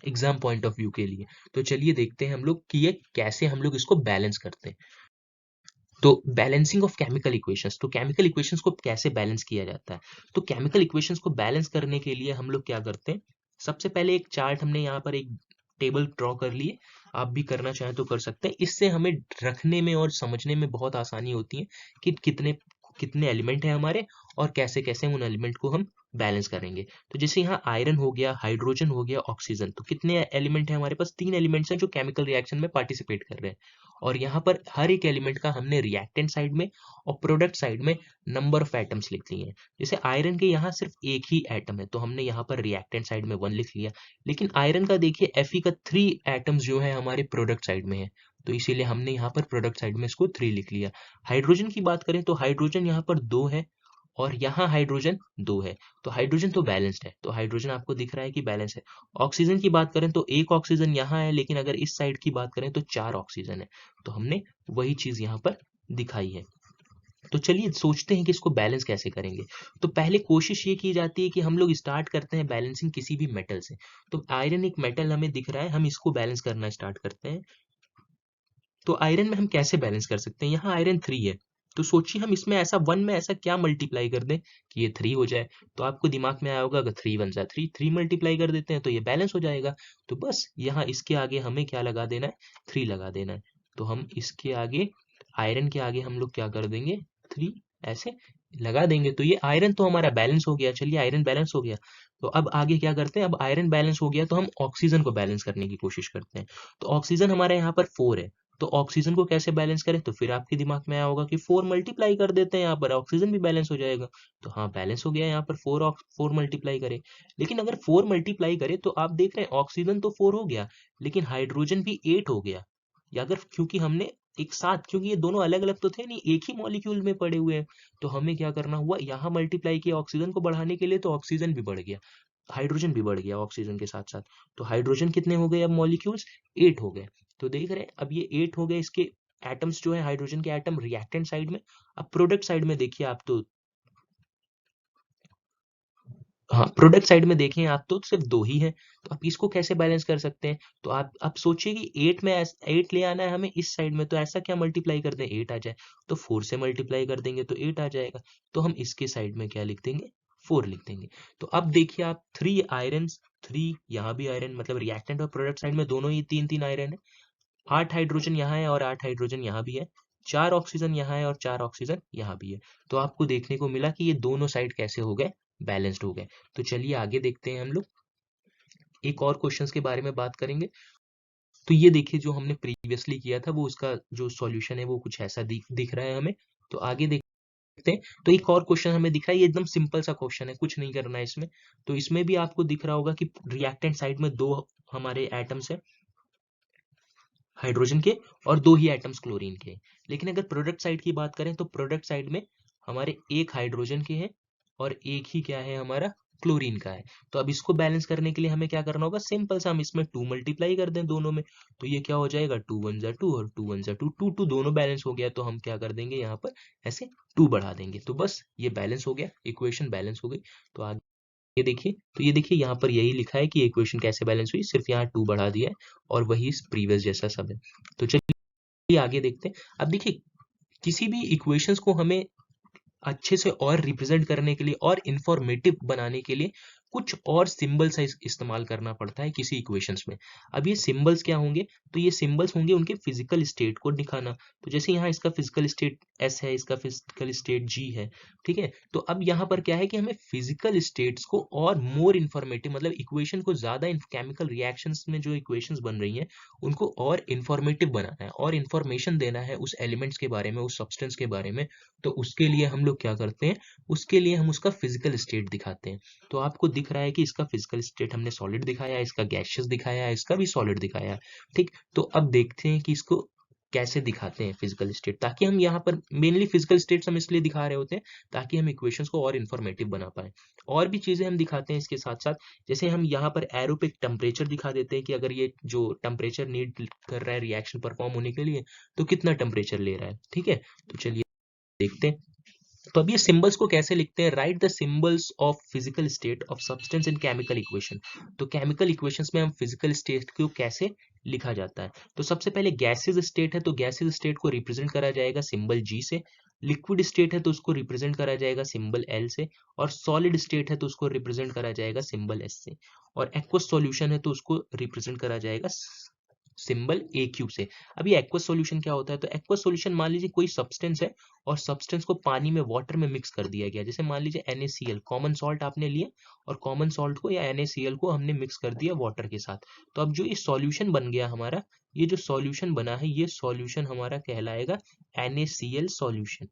एग्जाम पॉइंट ऑफ व्यू के लिए। तो चलिए देखते हैं हम लोग कि ये कैसे हम लोग इसको बैलेंस करते हैं। तो बैलेंसिंग ऑफ केमिकल इक्वेशंस, तो केमिकल इक्वेशंस को कैसे बैलेंस किया जाता है। तो केमिकल इक्वेशंस को बैलेंस करने के लिए हम लोग क्या करते हैं, सबसे पहले एक चार्ट हमने यहाँ पर एक टेबल ड्रॉ कर लिए। आप भी करना चाहें तो कर सकते हैं। इससे हमें रखने में और समझने में बहुत आसानी होती है कि कितने कितने एलिमेंट है हमारे और कैसे कैसे उन एलिमेंट को हम बैलेंस करेंगे। तो जैसे यहाँ आयरन हो गया, हाइड्रोजन हो गया, ऑक्सीजन, तो कितने एलिमेंट है हमारे पास, 3 एलिमेंट्स हैं जो केमिकल रिएक्शन में पार्टिसिपेट कर रहे हैं। और यहाँ पर हर एक एलिमेंट का हमने रिएक्टेंट साइड में और प्रोडक्ट साइड में नंबर ऑफ एटम्स लिख लिए हैं। जैसे आयरन के यहाँ सिर्फ एक ही एटम है तो हमने यहाँ पर रिएक्टेंट साइड में 1 लिख लिया। लेकिन आयरन का देखिए Fe का 3 एटम्स जो है हमारे प्रोडक्ट साइड में है, तो इसीलिए हमने यहाँ पर प्रोडक्ट साइड में इसको 3 लिख लिया। हाइड्रोजन की बात करें तो हाइड्रोजन यहाँ पर 2 है और यहाँ हाइड्रोजन 2 है। तो हाइड्रोजन तो बैलेंस्ड है, तो हाइड्रोजन आपको दिख रहा है कि बैलेंस है। ऑक्सीजन की बात करें तो एक ऑक्सीजन यहाँ है, लेकिन अगर इस साइड की बात करें तो 4 ऑक्सीजन है। तो हमने वही चीज यहाँ पर दिखाई है। तो चलिए सोचते हैं कि इसको बैलेंस कैसे करेंगे। तो पहले कोशिश ये की जाती है कि हम लोग स्टार्ट करते हैं बैलेंसिंग किसी भी मेटल से। तो आयरन एक मेटल हमें दिख रहा है, हम इसको बैलेंस करना स्टार्ट करते हैं। तो आयरन में हम कैसे बैलेंस कर सकते हैं, यहाँ आयरन 3 है तो सोचिए हम इसमें ऐसा 1 में ऐसा क्या मल्टीप्लाई कर दें कि ये 3 हो जाए। तो आपको दिमाग में आया होगा अगर 3 1 जा 3, 3 मल्टीप्लाई कर देते हैं तो ये बैलेंस हो जाएगा। तो बस यहाँ इसके आगे हमें क्या लगा देना है, 3 लगा देना है। तो हम इसके आगे आयरन के आगे हम लोग क्या कर देंगे, 3 ऐसे लगा देंगे। तो ये आयरन तो हमारा बैलेंस हो गया। चलिए आयरन बैलेंस हो गया, तो अब आगे क्या करते हैं, अब आयरन बैलेंस हो गया तो हम ऑक्सीजन को बैलेंस करने की कोशिश करते हैं। तो ऑक्सीजन हमारे यहाँ पर 4 है, तो ऑक्सीजन को कैसे बैलेंस करें, तो फिर आपके दिमाग में आया होगा कि 4 मल्टीप्लाई कर देते हैं, यहाँ पर ऑक्सीजन भी बैलेंस हो जाएगा। तो हाँ बैलेंस हो गया, यहाँ पर 4 मल्टीप्लाई करें। लेकिन अगर 4 मल्टीप्लाई करें तो आप देख रहे हैं ऑक्सीजन तो 4 हो गया, लेकिन हाइड्रोजन भी 8 हो गया। या अगर क्योंकि हमने एक साथ, क्योंकि ये दोनों अलग अलग तो थे नहीं, एक ही मॉलिक्यूल में पड़े हुए हैं, तो हमें क्या करना हुआ, यहाँ मल्टीप्लाई किया ऑक्सीजन को बढ़ाने के लिए, तो ऑक्सीजन भी बढ़ गया, हाइड्रोजन भी बढ़ गया ऑक्सीजन के साथ साथ। तो हाइड्रोजन कितने हो गए अब मॉलिक्यूल्स, 8 हो गए। तो देख रहे हैं अब ये 8 हो गए, इसके एटम्स जो है हाइड्रोजन के एटम रिएक्टेंट साइड में। अब प्रोडक्ट साइड में देखिए आप तो, हाँ प्रोडक्ट साइड में देखें आप तो सिर्फ 2 ही है। तो आप इसको कैसे बैलेंस कर सकते हैं, तो आप सोचिए कि 8 में 8 ले आना है हमें इस साइड में, तो ऐसा क्या मल्टीप्लाई कर दें 8 आ जाए। तो 4 से मल्टीप्लाई कर देंगे तो 8 आ जाएगा। तो हम इसके साइड में क्या लिख देंगे, 4 लिख देंगे। तो अब देखिए आप 3 आयरन, 3 यहाँ भी आयरन, मतलब रिएक्टेंट और प्रोडक्ट साइड में दोनों ही 3 आयरन है। 8 हाइड्रोजन यहाँ है और 8 हाइड्रोजन यहाँ भी है। 4 ऑक्सीजन यहाँ है और 4 ऑक्सीजन यहाँ भी है। तो आपको देखने को मिला कि ये दोनों साइड कैसे हो गए, बैलेंस्ड हो गए। तो चलिए आगे देखते हैं हम लोग, एक और क्वेश्चंस के बारे में बात करेंगे। तो ये देखिए जो हमने प्रीवियसली किया था वो उसका जो सॉल्यूशन है वो कुछ ऐसा दिख रहा है हमें। तो आगे देखते हैं। तो एक और क्वेश्चन हमें दिख रहा है, ये एकदम सिंपल सा क्वेश्चन है, कुछ नहीं करना है इसमें। तो इसमें भी आपको दिख रहा होगा कि रिएक्टेंट साइड में 2 हमारे एटम्स है हाइड्रोजन के, और 2 ही एटम्स क्लोरीन के। लेकिन अगर प्रोडक्ट साइड की बात करें तो प्रोडक्ट साइड में हमारे एक हाइड्रोजन के हैं और एक ही क्या है हमारा, क्लोरीन का है। तो अब इसको बैलेंस करने के लिए हमें क्या करना होगा, सिंपल सा हम इसमें 2 मल्टीप्लाई कर दें दोनों में। तो ये क्या हो जाएगा, 2 1 जा 2 और 2 1 जा 2, 2 2 दोनों बैलेंस हो गया। तो हम क्या कर देंगे यहाँ पर ऐसे 2 बढ़ा देंगे, तो बस ये बैलेंस हो गया, इक्वेशन बैलेंस हो गई। तो आगे ये देखिए, तो ये देखिए यहाँ पर यही लिखा है कि इक्वेशन कैसे बैलेंस हुई, सिर्फ यहाँ 2 बढ़ा दिया है और वही प्रीवियस जैसा सब है। तो चलिए आगे देखते हैं। अब देखिए किसी भी इक्वेशंस को हमें अच्छे से और रिप्रेजेंट करने के लिए और इंफॉर्मेटिव बनाने के लिए कुछ और सिंबल्स इस्तेमाल करना पड़ता है किसी इक्वेशंस में। अब ये सिंबल्स क्या होंगे, तो ये सिंबल्स होंगे उनके फिजिकल स्टेट को दिखाना। तो जैसे यहाँ इसका फिजिकल स्टेट S है, इसका फिजिकल स्टेट G है, ठीक है। तो अब यहाँ पर क्या है कि हमें फिजिकल स्टेट्स को और मोर इंफॉर्मेटिव, मतलब इक्वेशन को ज्यादा केमिकल रिएक्शंस में जो इक्वेशंस बन रही हैं उनको और इंफॉर्मेटिव बनाना है और इंफॉर्मेशन देना है उस एलिमेंट्स के बारे में, उस सब्सटेंस के बारे में। तो उसके लिए हम लोग क्या करते हैं, उसके लिए हम उसका फिजिकल स्टेट दिखाते हैं। तो आपको दिख रहा है कि इसका फिजिकल स्टेट हमने सॉलिड दिखाया है, इसका गैसियस दिखाया है, इसका भी सॉलिड दिखाया है, ठीक। तो अब देखते हैं कि इसको कैसे दिखाते हैं फिजिकल स्टेट, ताकि हम यहाँ पर मेनली फिजिकल स्टेट्स हम इसलिए दिखा रहे होते हैं ताकि हम इक्वेशंस को और इंफॉर्मेटिव बना पाए। और भी चीजें हम दिखाते हैं इसके साथ साथ, जैसे हम यहाँ पर एरो पे टेम्परेचर दिखा देते हैं कि अगर ये जो टेम्परेचर नीड कर रहा है रिएक्शन परफॉर्म होने के लिए, तो कितना टेम्परेचर ले रहा है, ठीक है। तो चलिए देखते हैं। तो अब ये सिंबल्स को कैसे लिखते हैं, right the symbols of physical state of substance in chemical equation. तो केमिकल इक्वेशंस में हम फिजिकल स्टेट को कैसे लिखा जाता है, तो सबसे पहले गैसेज स्टेट है तो गैसेज स्टेट को रिप्रेजेंट करा जाएगा सिंबल G से। लिक्विड स्टेट है तो उसको रिप्रेजेंट करा जाएगा सिंबल L से। और सॉलिड स्टेट है तो उसको रिप्रेजेंट करा जाएगा सिंबल S से। और एक्वस सॉल्यूशन है तो उसको रिप्रेजेंट करा जाएगा सिंबल AQ से। अब ये एक्वस सॉल्यूशन क्या होता है, तो एक्वस सॉल्यूशन मान लीजिए कोई सब्सटेंस है और सब्सटेंस को पानी में वाटर में मिक्स कर दिया गया, जैसे मान लीजिए NaCl कॉमन सॉल्ट आपने लिया और कॉमन सॉल्ट को या NaCl को हमने मिक्स कर दिया वाटर के साथ। तो अब जो ये सॉल्यूशन बन गया हमारा, ये जो सॉल्यूशन बना है ये सॉल्यूशन हमारा कहलाएगा NaCl सॉल्यूशन,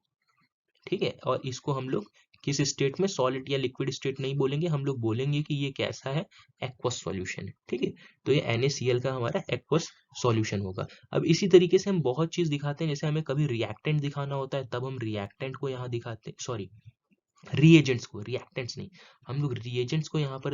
ठीक है। और इसको हम लोग किस स्टेट में, सॉलिड या लिक्विड स्टेट नहीं बोलेंगे, हम लोग बोलेंगे कि ये कैसा है, एक्वस सॉल्यूशन है, ठीक है। तो ये NaCl का हमारा एक्वस सॉल्यूशन होगा। अब इसी तरीके से हम बहुत चीज दिखाते हैं, जैसे हमें कभी रिएक्टेंट दिखाना होता है तब हम रिएक्टेंट को यहाँ दिखाते हैं, सॉरी रिएजेंट्स को, रिएक्टेंट्स नहीं, हम लोग रिएजेंट्स को यहाँ पर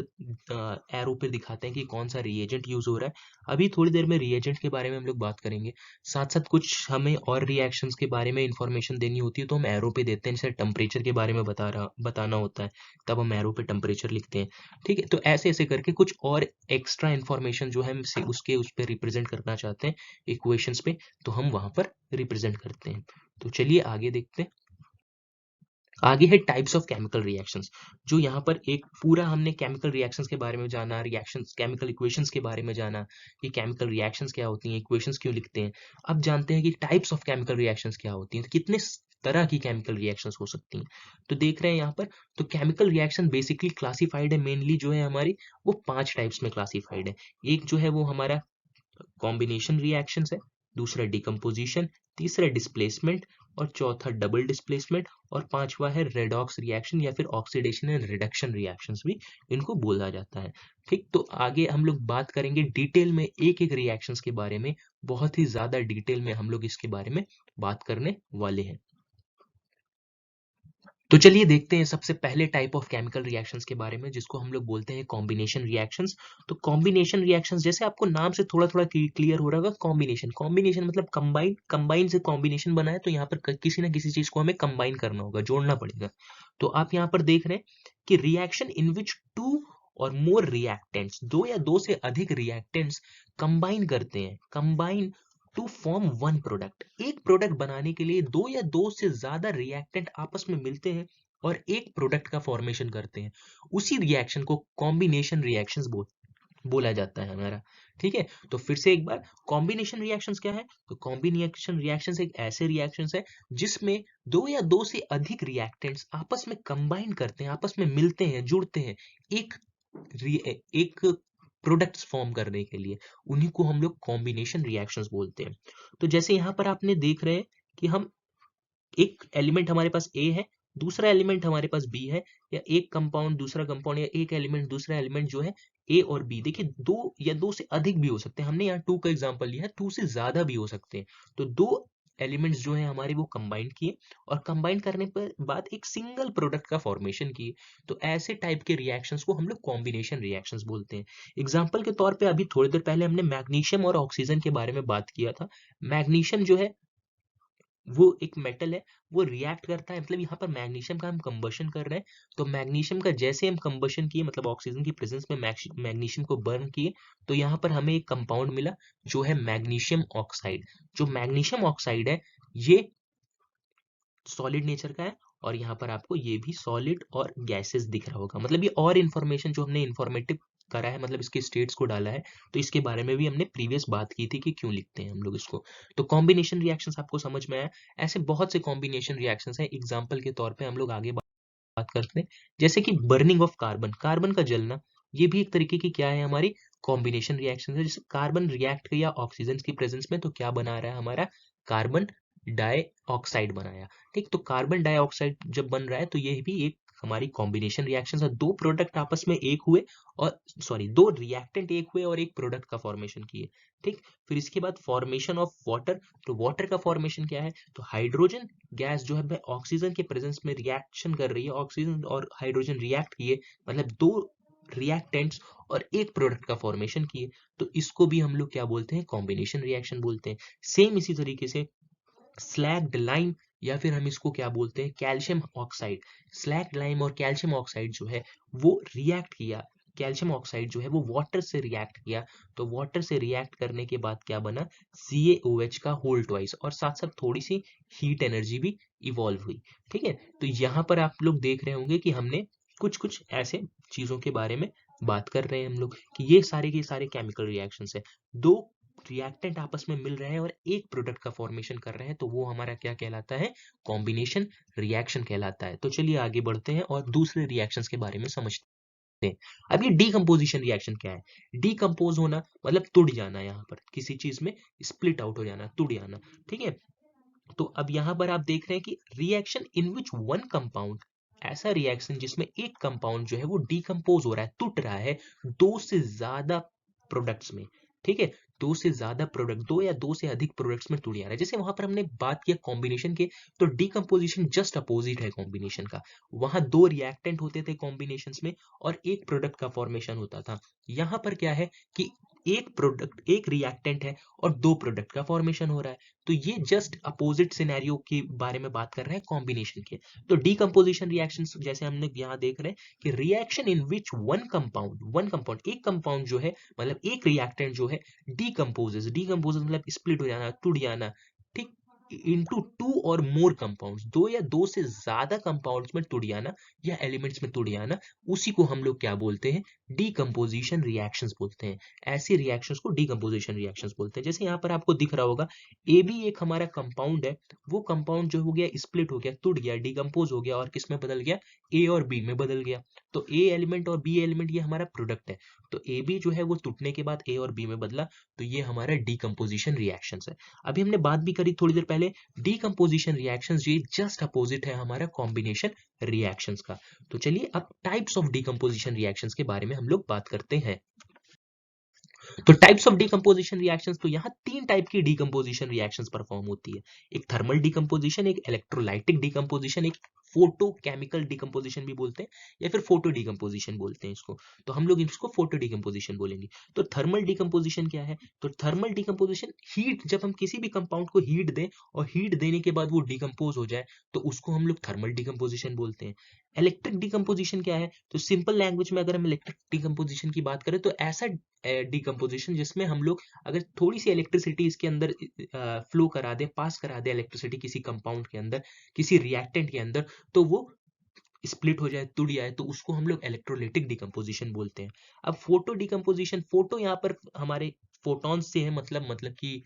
एरो पे दिखाते हैं कि कौन सा रिएजेंट यूज हो रहा है। अभी थोड़ी देर में रिएजेंट के बारे में हम लोग बात करेंगे। साथ साथ कुछ हमें और रिएक्शंस के बारे में इंफॉर्मेशन देनी होती है तो हम एरो पे देते हैं, जैसे टेम्परेचर के बारे में बताना होता है तब हम एरो पे टेम्परेचर लिखते हैं, ठीक है। तो ऐसे ऐसे करके कुछ और एक्स्ट्रा इन्फॉर्मेशन जो है हम उसके उस पर रिप्रेजेंट करना चाहते हैं इक्वेशंस पे, तो हम वहां पर रिप्रेजेंट करते हैं। तो चलिए आगे देखते हैं। आगे है टाइप्स ऑफ केमिकल रिएक्शंस। जो यहाँ पर एक पूरा हमने केमिकल रिएक्शंस के बारे में जाना, रिएक्शंस केमिकल इक्वेशंस के बारे में जाना कि केमिकल रिएक्शंस क्या होती हैं, इक्वेशंस क्यों लिखते हैं। अब जानते हैं कि टाइप्स ऑफ केमिकल रिएक्शंस क्या होती हैं, तो कितने तरह की केमिकल रिएक्शंस हो सकती हैं। तो देख रहे हैं यहाँ पर, तो केमिकल रिएक्शन बेसिकली क्लासिफाइड है, मेनली जो है हमारी वो 5 टाइप्स में क्लासिफाइड है। एक जो है वो हमारा कॉम्बिनेशन रिएक्शंस है, दूसरा डिकम्पोजिशन, तीसरा डिस्प्लेसमेंट और चौथा डबल डिस्प्लेसमेंट और पांचवा है रेडॉक्स रिएक्शन या फिर ऑक्सीडेशन एंड रिडक्शन रिएक्शंस भी इनको बोला जाता है। ठीक, तो आगे हम लोग बात करेंगे डिटेल में एक एक रिएक्शंस के बारे में, बहुत ही ज्यादा डिटेल में हम लोग इसके बारे में बात करने वाले हैं। तो चलिए देखते हैं सबसे पहले टाइप ऑफ केमिकल रिएक्शंस के बारे में, जिसको हम लोग बोलते हैं कॉम्बिनेशन रिएक्शंस। तो कॉम्बिनेशन रिएक्शंस जैसे आपको नाम से थोड़ा थोड़ा क्लियर हो रहा होगा, कॉम्बिनेशन कॉम्बिनेशन मतलब कंबाइन, कंबाइन से कॉम्बिनेशन बना है, तो यहाँ पर किसी ना किसी चीज को हमें कंबाइन करना होगा, जोड़ना पड़ेगा। तो आप यहाँ पर देख रहे हैं कि रिएक्शन इन विच टू और मोर रिएक्टेंट्स, दो या दो से अधिक रिएक्टेंट्स कंबाइन करते हैं, combine to form one product. एक प्रोडक्ट बनाने के लिए दो या दो से ज्यादा रिएक्टेंट आपस में मिलते हैं और एक प्रोडक्ट का फॉर्मेशन करते हैं, उसी रिएक्शन को कॉम्बिनेशन रिएक्शंस बोला जाता है हमारा। ठीक है, तो फिर से एक बार, कॉम्बिनेशन रिएक्शंस क्या है? तो कॉम्बिनेशन रिएक्शंस एक ऐसे रिएक्शंस है जिसमें दो या दो से अधिक रिएक्टेंट्स आपस में कंबाइन करते हैं, आपस में मिलते हैं, जुड़ते हैं एक एक प्रोडक्ट्स फॉर्म करने के लिए, उन्हीं को हम लोग कॉम्बिनेशन रिएक्शंस बोलते हैं। तो जैसे यहाँ पर आपने देख रहे हैं कि हम एक एलिमेंट हमारे पास ए है, दूसरा एलिमेंट हमारे पास बी है, या एक कंपाउंड दूसरा कंपाउंड, या एक एलिमेंट दूसरा एलिमेंट जो है ए और बी। देखिए, दो या दो से अधिक भी हो सकते हैं, हमने यहाँ टू का एग्जांपल लिया है, टू से ज्यादा भी हो सकते हैं। तो दो एलिमेंट्स जो है हमारे वो कंबाइन किए, और कंबाइन करने पर बाद एक सिंगल प्रोडक्ट का फॉर्मेशन किए। तो ऐसे टाइप के रिएक्शंस को हम लोग कॉम्बिनेशन रिएक्शंस बोलते हैं। एग्जाम्पल के तौर पे अभी थोड़ी देर पहले हमने मैग्नीशियम और ऑक्सीजन के बारे में बात किया था। मैग्नीशियम जो है वो एक मेटल है, वो रिएक्ट करता है, मतलब यहाँ पर मैग्नीशियम का हम कंबशन कर रहे हैं, तो मैग्नीशियम का जैसे हम कंबशन किए, मतलब ऑक्सीजन की प्रेजेंस में मैग्नीशियम को बर्न किए, तो यहाँ पर हमें एक कंपाउंड मिला जो है मैग्नीशियम ऑक्साइड। जो मैग्नीशियम ऑक्साइड है ये सॉलिड नेचर का है, और यहाँ पर आपको ये भी सॉलिड और गैसेस दिख रहा होगा, मतलब ये और इन्फॉर्मेशन जो हमने इन्फॉर्मेटिव करा है, मतलब इसके स्टेट्स को डाला है, तो इसके बारे में भी हमने प्रीवियस बात की थी कि क्यों लिखते हैं हम लोग इसको। तो कॉम्बिनेशन रिएक्शंस आपको समझ में आया। ऐसे बहुत से कॉम्बिनेशन रिएक्शंस हैं, एग्जांपल के तौर पे हम लोग आगे बात करते हैं, जैसे कि बर्निंग ऑफ कार्बन, कार्बन का जलना, ये भी एक तरीके की क्या है, हमारी कॉम्बिनेशन रिएक्शन है। जैसे कार्बन रिएक्ट किया ऑक्सीजन की प्रेजेंस में, तो क्या बना रहा है हमारा, कार्बन डाइऑक्साइड बनाया। ठीक, तो कार्बन डाइऑक्साइड जब बन रहा है तो ये भी एक हमारी कॉम्बिनेशन रिएक्शन है। दो प्रोडक्ट आपस में एक हुए, और सॉरी दो रिएक्टेंट एक हुए और एक प्रोडक्ट का फॉर्मेशन किए। ठीक, फिर इसके बाद फॉर्मेशन ऑफ वाटर। तो वाटर का फॉर्मेशन क्या है, तो हाइड्रोजन गैस जो है ऑक्सीजन के प्रेजेंस में रिएक्शन कर रही है, ऑक्सीजन और हाइड्रोजन रिएक्ट किए, मतलब दो रिएक्टेंट्स और एक प्रोडक्ट का फॉर्मेशन किए, तो इसको भी हम लोग क्या बोलते हैं, कॉम्बिनेशन रिएक्शन बोलते हैं। सेम इसी तरीके से स्लैग्ड लाइम, या फिर हम इसको क्या बोलते हैं, कैल्शियम ऑक्साइड। स्लैग्ड लाइम और कैल्शियम ऑक्साइड जो है वो रिएक्ट किया, कैल्शियम ऑक्साइड जो है वो वाटर से रिएक्ट किया, तो वाटर से रिएक्ट करने के बाद क्या बना, CaOH का होल ट्वाइस, और साथ साथ थोड़ी सी हीट एनर्जी भी इवॉल्व हुई। ठीक है, तो यहाँ पर आप लोग देख रहे होंगे कि हमने कुछ कुछ ऐसे चीजों के बारे में बात कर रहे हैं हम लोग, कि ये सारे के सारे केमिकल रिएक्शंस है, दो रिएक्टेंट आपस में मिल रहे हैं और एक प्रोडक्ट का फॉर्मेशन कर रहे हैं, तो वो हमारा क्या कहलाता है, कॉम्बिनेशन रिएक्शन कहलाता है। तो चलिए आगे बढ़ते हैं और दूसरे रिएक्शंस के बारे में समझते हैं। अब ये डीकंपोजिशन रिएक्शन क्या है, डीकंपोज होना मतलब टूट जाना, यहाँ पर किसी चीज में स्प्लिट आउट हो जाना, टूट जाना। ठीक है, तो अब यहाँ पर आप देख रहे हैं कि reaction in which one compound, ऐसा रिएक्शन जिसमें एक कंपाउंड जो है वो डीकंपोज हो रहा है, टूट रहा है दो से ज्यादा प्रोडक्ट्स में। ठीक है, दो से ज्यादा प्रोडक्ट, दो या दो से अधिक प्रोडक्ट्स में टूट जा रहा है। जैसे वहां पर हमने बात किया कॉम्बिनेशन के, तो डीकंपोजिशन जस्ट अपोजिट है कॉम्बिनेशन का। वहां दो रिएक्टेंट होते थे कॉम्बिनेशन में और एक प्रोडक्ट का फॉर्मेशन होता था। यहाँ पर क्या है कि एक प्रोडक्ट, एक रिएक्टेंट है और दो प्रोडक्ट का फॉर्मेशन हो रहा है, तो ये जस्ट अपोजिट सिनेरियो के बारे में बात कर रहे हैं कॉम्बिनेशन के। तो डीकंपोजिशन रिएक्शंस जैसे हमने यहाँ देख रहे हैं कि reaction in which one compound एक कंपाउंड जो है, मतलब एक रिएक्टेंट जो है डीकंपोजेस, डीकंपोजेस मतलब स्प्लिट हो जाना, टूट जाना। ठीक, इनटू टू और मोर कंपाउंड्स, दो या दो से ज्यादा कंपाउंड्स में टूट जाना या एलिमेंट्स में टूट जाना, उसी को हम लोग क्या बोलते हैं, डीकंपोजिशन रिएक्शंस बोलते हैं। ऐसे रिएक्शंस को डीकंपोजिशन रिएक्शंस बोलते हैं। जैसे यहाँ पर आपको दिख रहा होगा ए भी एक हमारा कंपाउंड है, वो कंपाउंड जो हो गया स्प्लिट हो गया, टूट गया, डिकम्पोज हो गया और किस में बदल गया, ए और बी में बदल गया। तो ए एलिमेंट और बी एलिमेंट ये हमारा प्रोडक्ट है, तो ए बी जो है वो टूटने के बाद ए और बी में बदला, तो ये हमारा डीकंपोजिशन रिएक्शंस है। अभी हमने बात भी करी थोड़ी देर पहले, डीकंपोजिशन रिएक्शंस ये जस्ट अपोजिट है हमारा कॉम्बिनेशन रिएक्शंस का। तो चलिए अब टाइप्स ऑफ डीकंपोजिशन रिएक्शंस के बारे में हम लोग बात करते हैं। तो टाइप्स ऑफ डीकंपोजिशन रिएक्शंस, तो यहाँ तीन टाइप की डीकंपोजिशन रिएक्शंस परफॉर्म होती है। एक थर्मल डीकंपोजिशन, एक इलेक्ट्रोलाइटिक डीकंपोजिशन, एक फोटो केमिकल डीकंपोजिशन भी बोलते हैं या फिर फोटो डीकंपोजिशन बोलते हैं इसको। तो हम लोग इसको फोटो डीकंपोजिशन बोलेंगे। तो थर्मल डीकंपोजिशन क्या है, तो थर्मल डीकंपोजिशन हीट, जब हम किसी भी कंपाउंड को हीट दें और हीट देने के बाद वो डीकंपोज हो जाए तो उसको हम लोग थर्मल डीकंपोजिशन बोलते हैं। इलेक्ट्रिक डीकंपोजिशन क्या है, तो सिंपल लैंग्वेज में अगर हम इलेक्ट्रिक डीकंपोजिशन की बात करें तो ऐसा डीकंपोजिशन जिसमें हम लोग अगर थोड़ी सी इलेक्ट्रिसिटी इसके अंदर फ्लो करा दें, पास करा दें इलेक्ट्रिसिटी किसी कंपाउंड के अंदर, किसी रिएक्टेंट के अंदर, तो वो स्प्लिट हो जाए, टूट जाए, तो उसको हम लोग इलेक्ट्रोलाइटिक डिकम्पोजिशन बोलते हैं। अब फोटो डिकम्पोजिशन, फोटो यहाँ पर हमारे फोटॉन्स से है, मतलब कि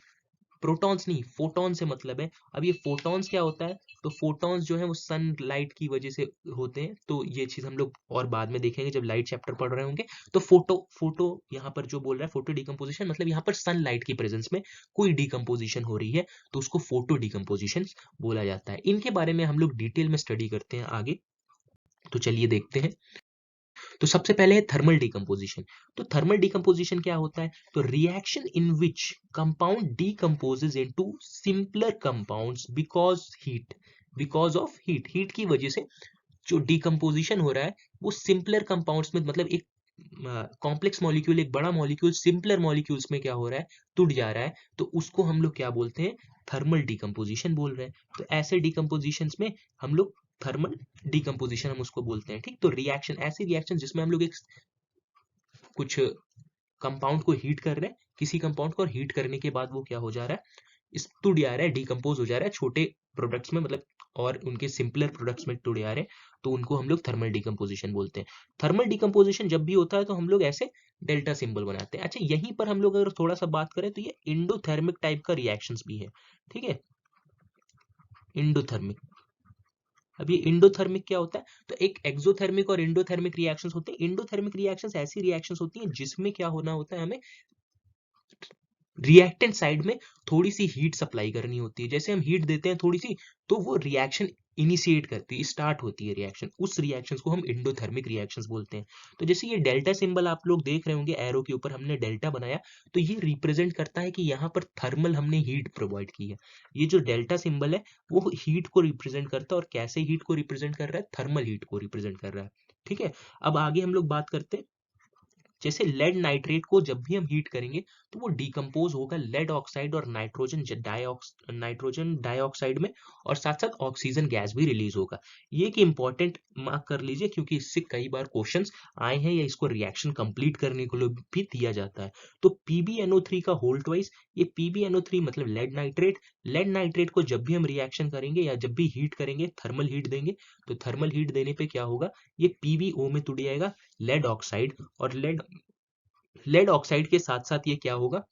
प्रोटॉन्स नहीं, फोटॉन से मतलब है। अब ये फोटॉन्स क्या होता है, तो फोटॉन्स जो है वो सनलाइट की वजह से होते हैं। तो ये चीज हम लोग और बाद में देखेंगे जब लाइट चैप्टर पढ़ रहे होंगे। तो फोटो फोटो यहाँ पर जो बोल रहा है फोटो डिकम्पोजिशन, मतलब यहाँ पर सनलाइट की प्रेजेंस में कोई डिकम्पोजिशन हो रही है तो उसको फोटो डिकम्पोजिशन बोला जाता है। इनके बारे में हम लोग डिटेल में स्टडी करते हैं आगे। तो चलिए देखते हैं। तो सबसे पहले है थर्मल डिकम्पोजिशन। तो थर्मल डिकम्पोजिशन क्या होता है, तो reaction in which compound decomposes into simpler compounds because of heat. Heat की वजह से जो डिकम्पोजिशन हो रहा है वो सिंपलर कंपाउंड्स में, मतलब एक कॉम्प्लेक्स मॉलिक्यूल, एक बड़ा मॉलिक्यूल सिंपलर मॉलिक्यूल्स में क्या हो रहा है, टूट जा रहा है, तो उसको हम लोग क्या बोलते हैं, थर्मल डिकम्पोजिशन बोल रहे हैं। तो ऐसे डिकम्पोजिशन में हम लोग थर्मल डिकम्पोजिशन हम उसको बोलते हैं। ठीक, तो रिएक्शन, ऐसी रिएक्शन जिसमें हम लोग एक कुछ कंपाउंड को हीट कर रहे हैं, किसी कंपाउंड को, और हीट करने के बाद वो क्या हो जा रहा है, इस टूट जा रहा है, डिकम्पोज हो जा रहा है छोटे प्रोडक्ट्स में, मतलब और उनके सिंपलर प्रोडक्ट्स में टूट जा रहे हैं, तो उनको हम लोग थर्मल डिकम्पोजिशन बोलते हैं। थर्मल डिकम्पोजिशन जब भी होता है तो हम लोग ऐसे डेल्टा सिंबल बनाते हैं। अच्छा, यहीं पर हम लोग अगर थोड़ा सा बात करें तो ये इंडोथर्मिक टाइप का रिएक्शंस भी है। ठीक है, इंडोथर्मिक। अब ये इंडोथर्मिक क्या होता है, तो एक एक्सोथर्मिक और इंडोथर्मिक रिएक्शंस होते हैं। इंडोथर्मिक रिएक्शंस ऐसी रिएक्शंस होती हैं जिसमें क्या होना होता है, हमें रिएक्टेंट साइड में थोड़ी सी हीट सप्लाई करनी होती है। जैसे हम हीट देते हैं थोड़ी सी, तो वो रिएक्शन इनिशिएट करती है, स्टार्ट होती है रिएक्शन, उस रिएक्शंस को हम इंडोथर्मिक रिएक्शंस बोलते हैं। तो जैसे ये डेल्टा सिंबल आप लोग देख रहे होंगे, एरो के ऊपर हमने डेल्टा बनाया, तो ये रिप्रेजेंट करता है कि यहाँ पर थर्मल हमने हीट प्रोवाइड की है। ये जो डेल्टा सिंबल है वो हीट को रिप्रेजेंट करता है, और कैसे हीट को रिप्रेजेंट कर रहा है, थर्मल हीट को रिप्रेजेंट कर रहा है। ठीक है, अब आगे हम लोग बात करते हैं। जैसे लेड नाइट्रेट को जब भी हम हीट करेंगे तो वो डिकम्पोज होगा लेड ऑक्साइड और नाइट्रोजन डाइऑक्साइड में, और साथ साथ ऑक्सीजन गैस भी रिलीज होगा। ये एक इंपॉर्टेंट मार्क कर लीजिए, क्योंकि इससे कई बार क्वेश्चंस आए हैं या इसको रिएक्शन कंप्लीट करने के लिए भी दिया जाता है। तो PbNO3 का होल ट्वाइस, ये PbNO3 मतलब लेड नाइट्रेट को जब भी हम रिएक्शन करेंगे या जब भी हीट करेंगे, थर्मल हीट देंगे, तो थर्मल हीट देने पे क्या होगा, ये PbO में टूट जाएगा लेड ऑक्साइड, और लेड ऑक्साइड के साथ साथ ये क्या होगा,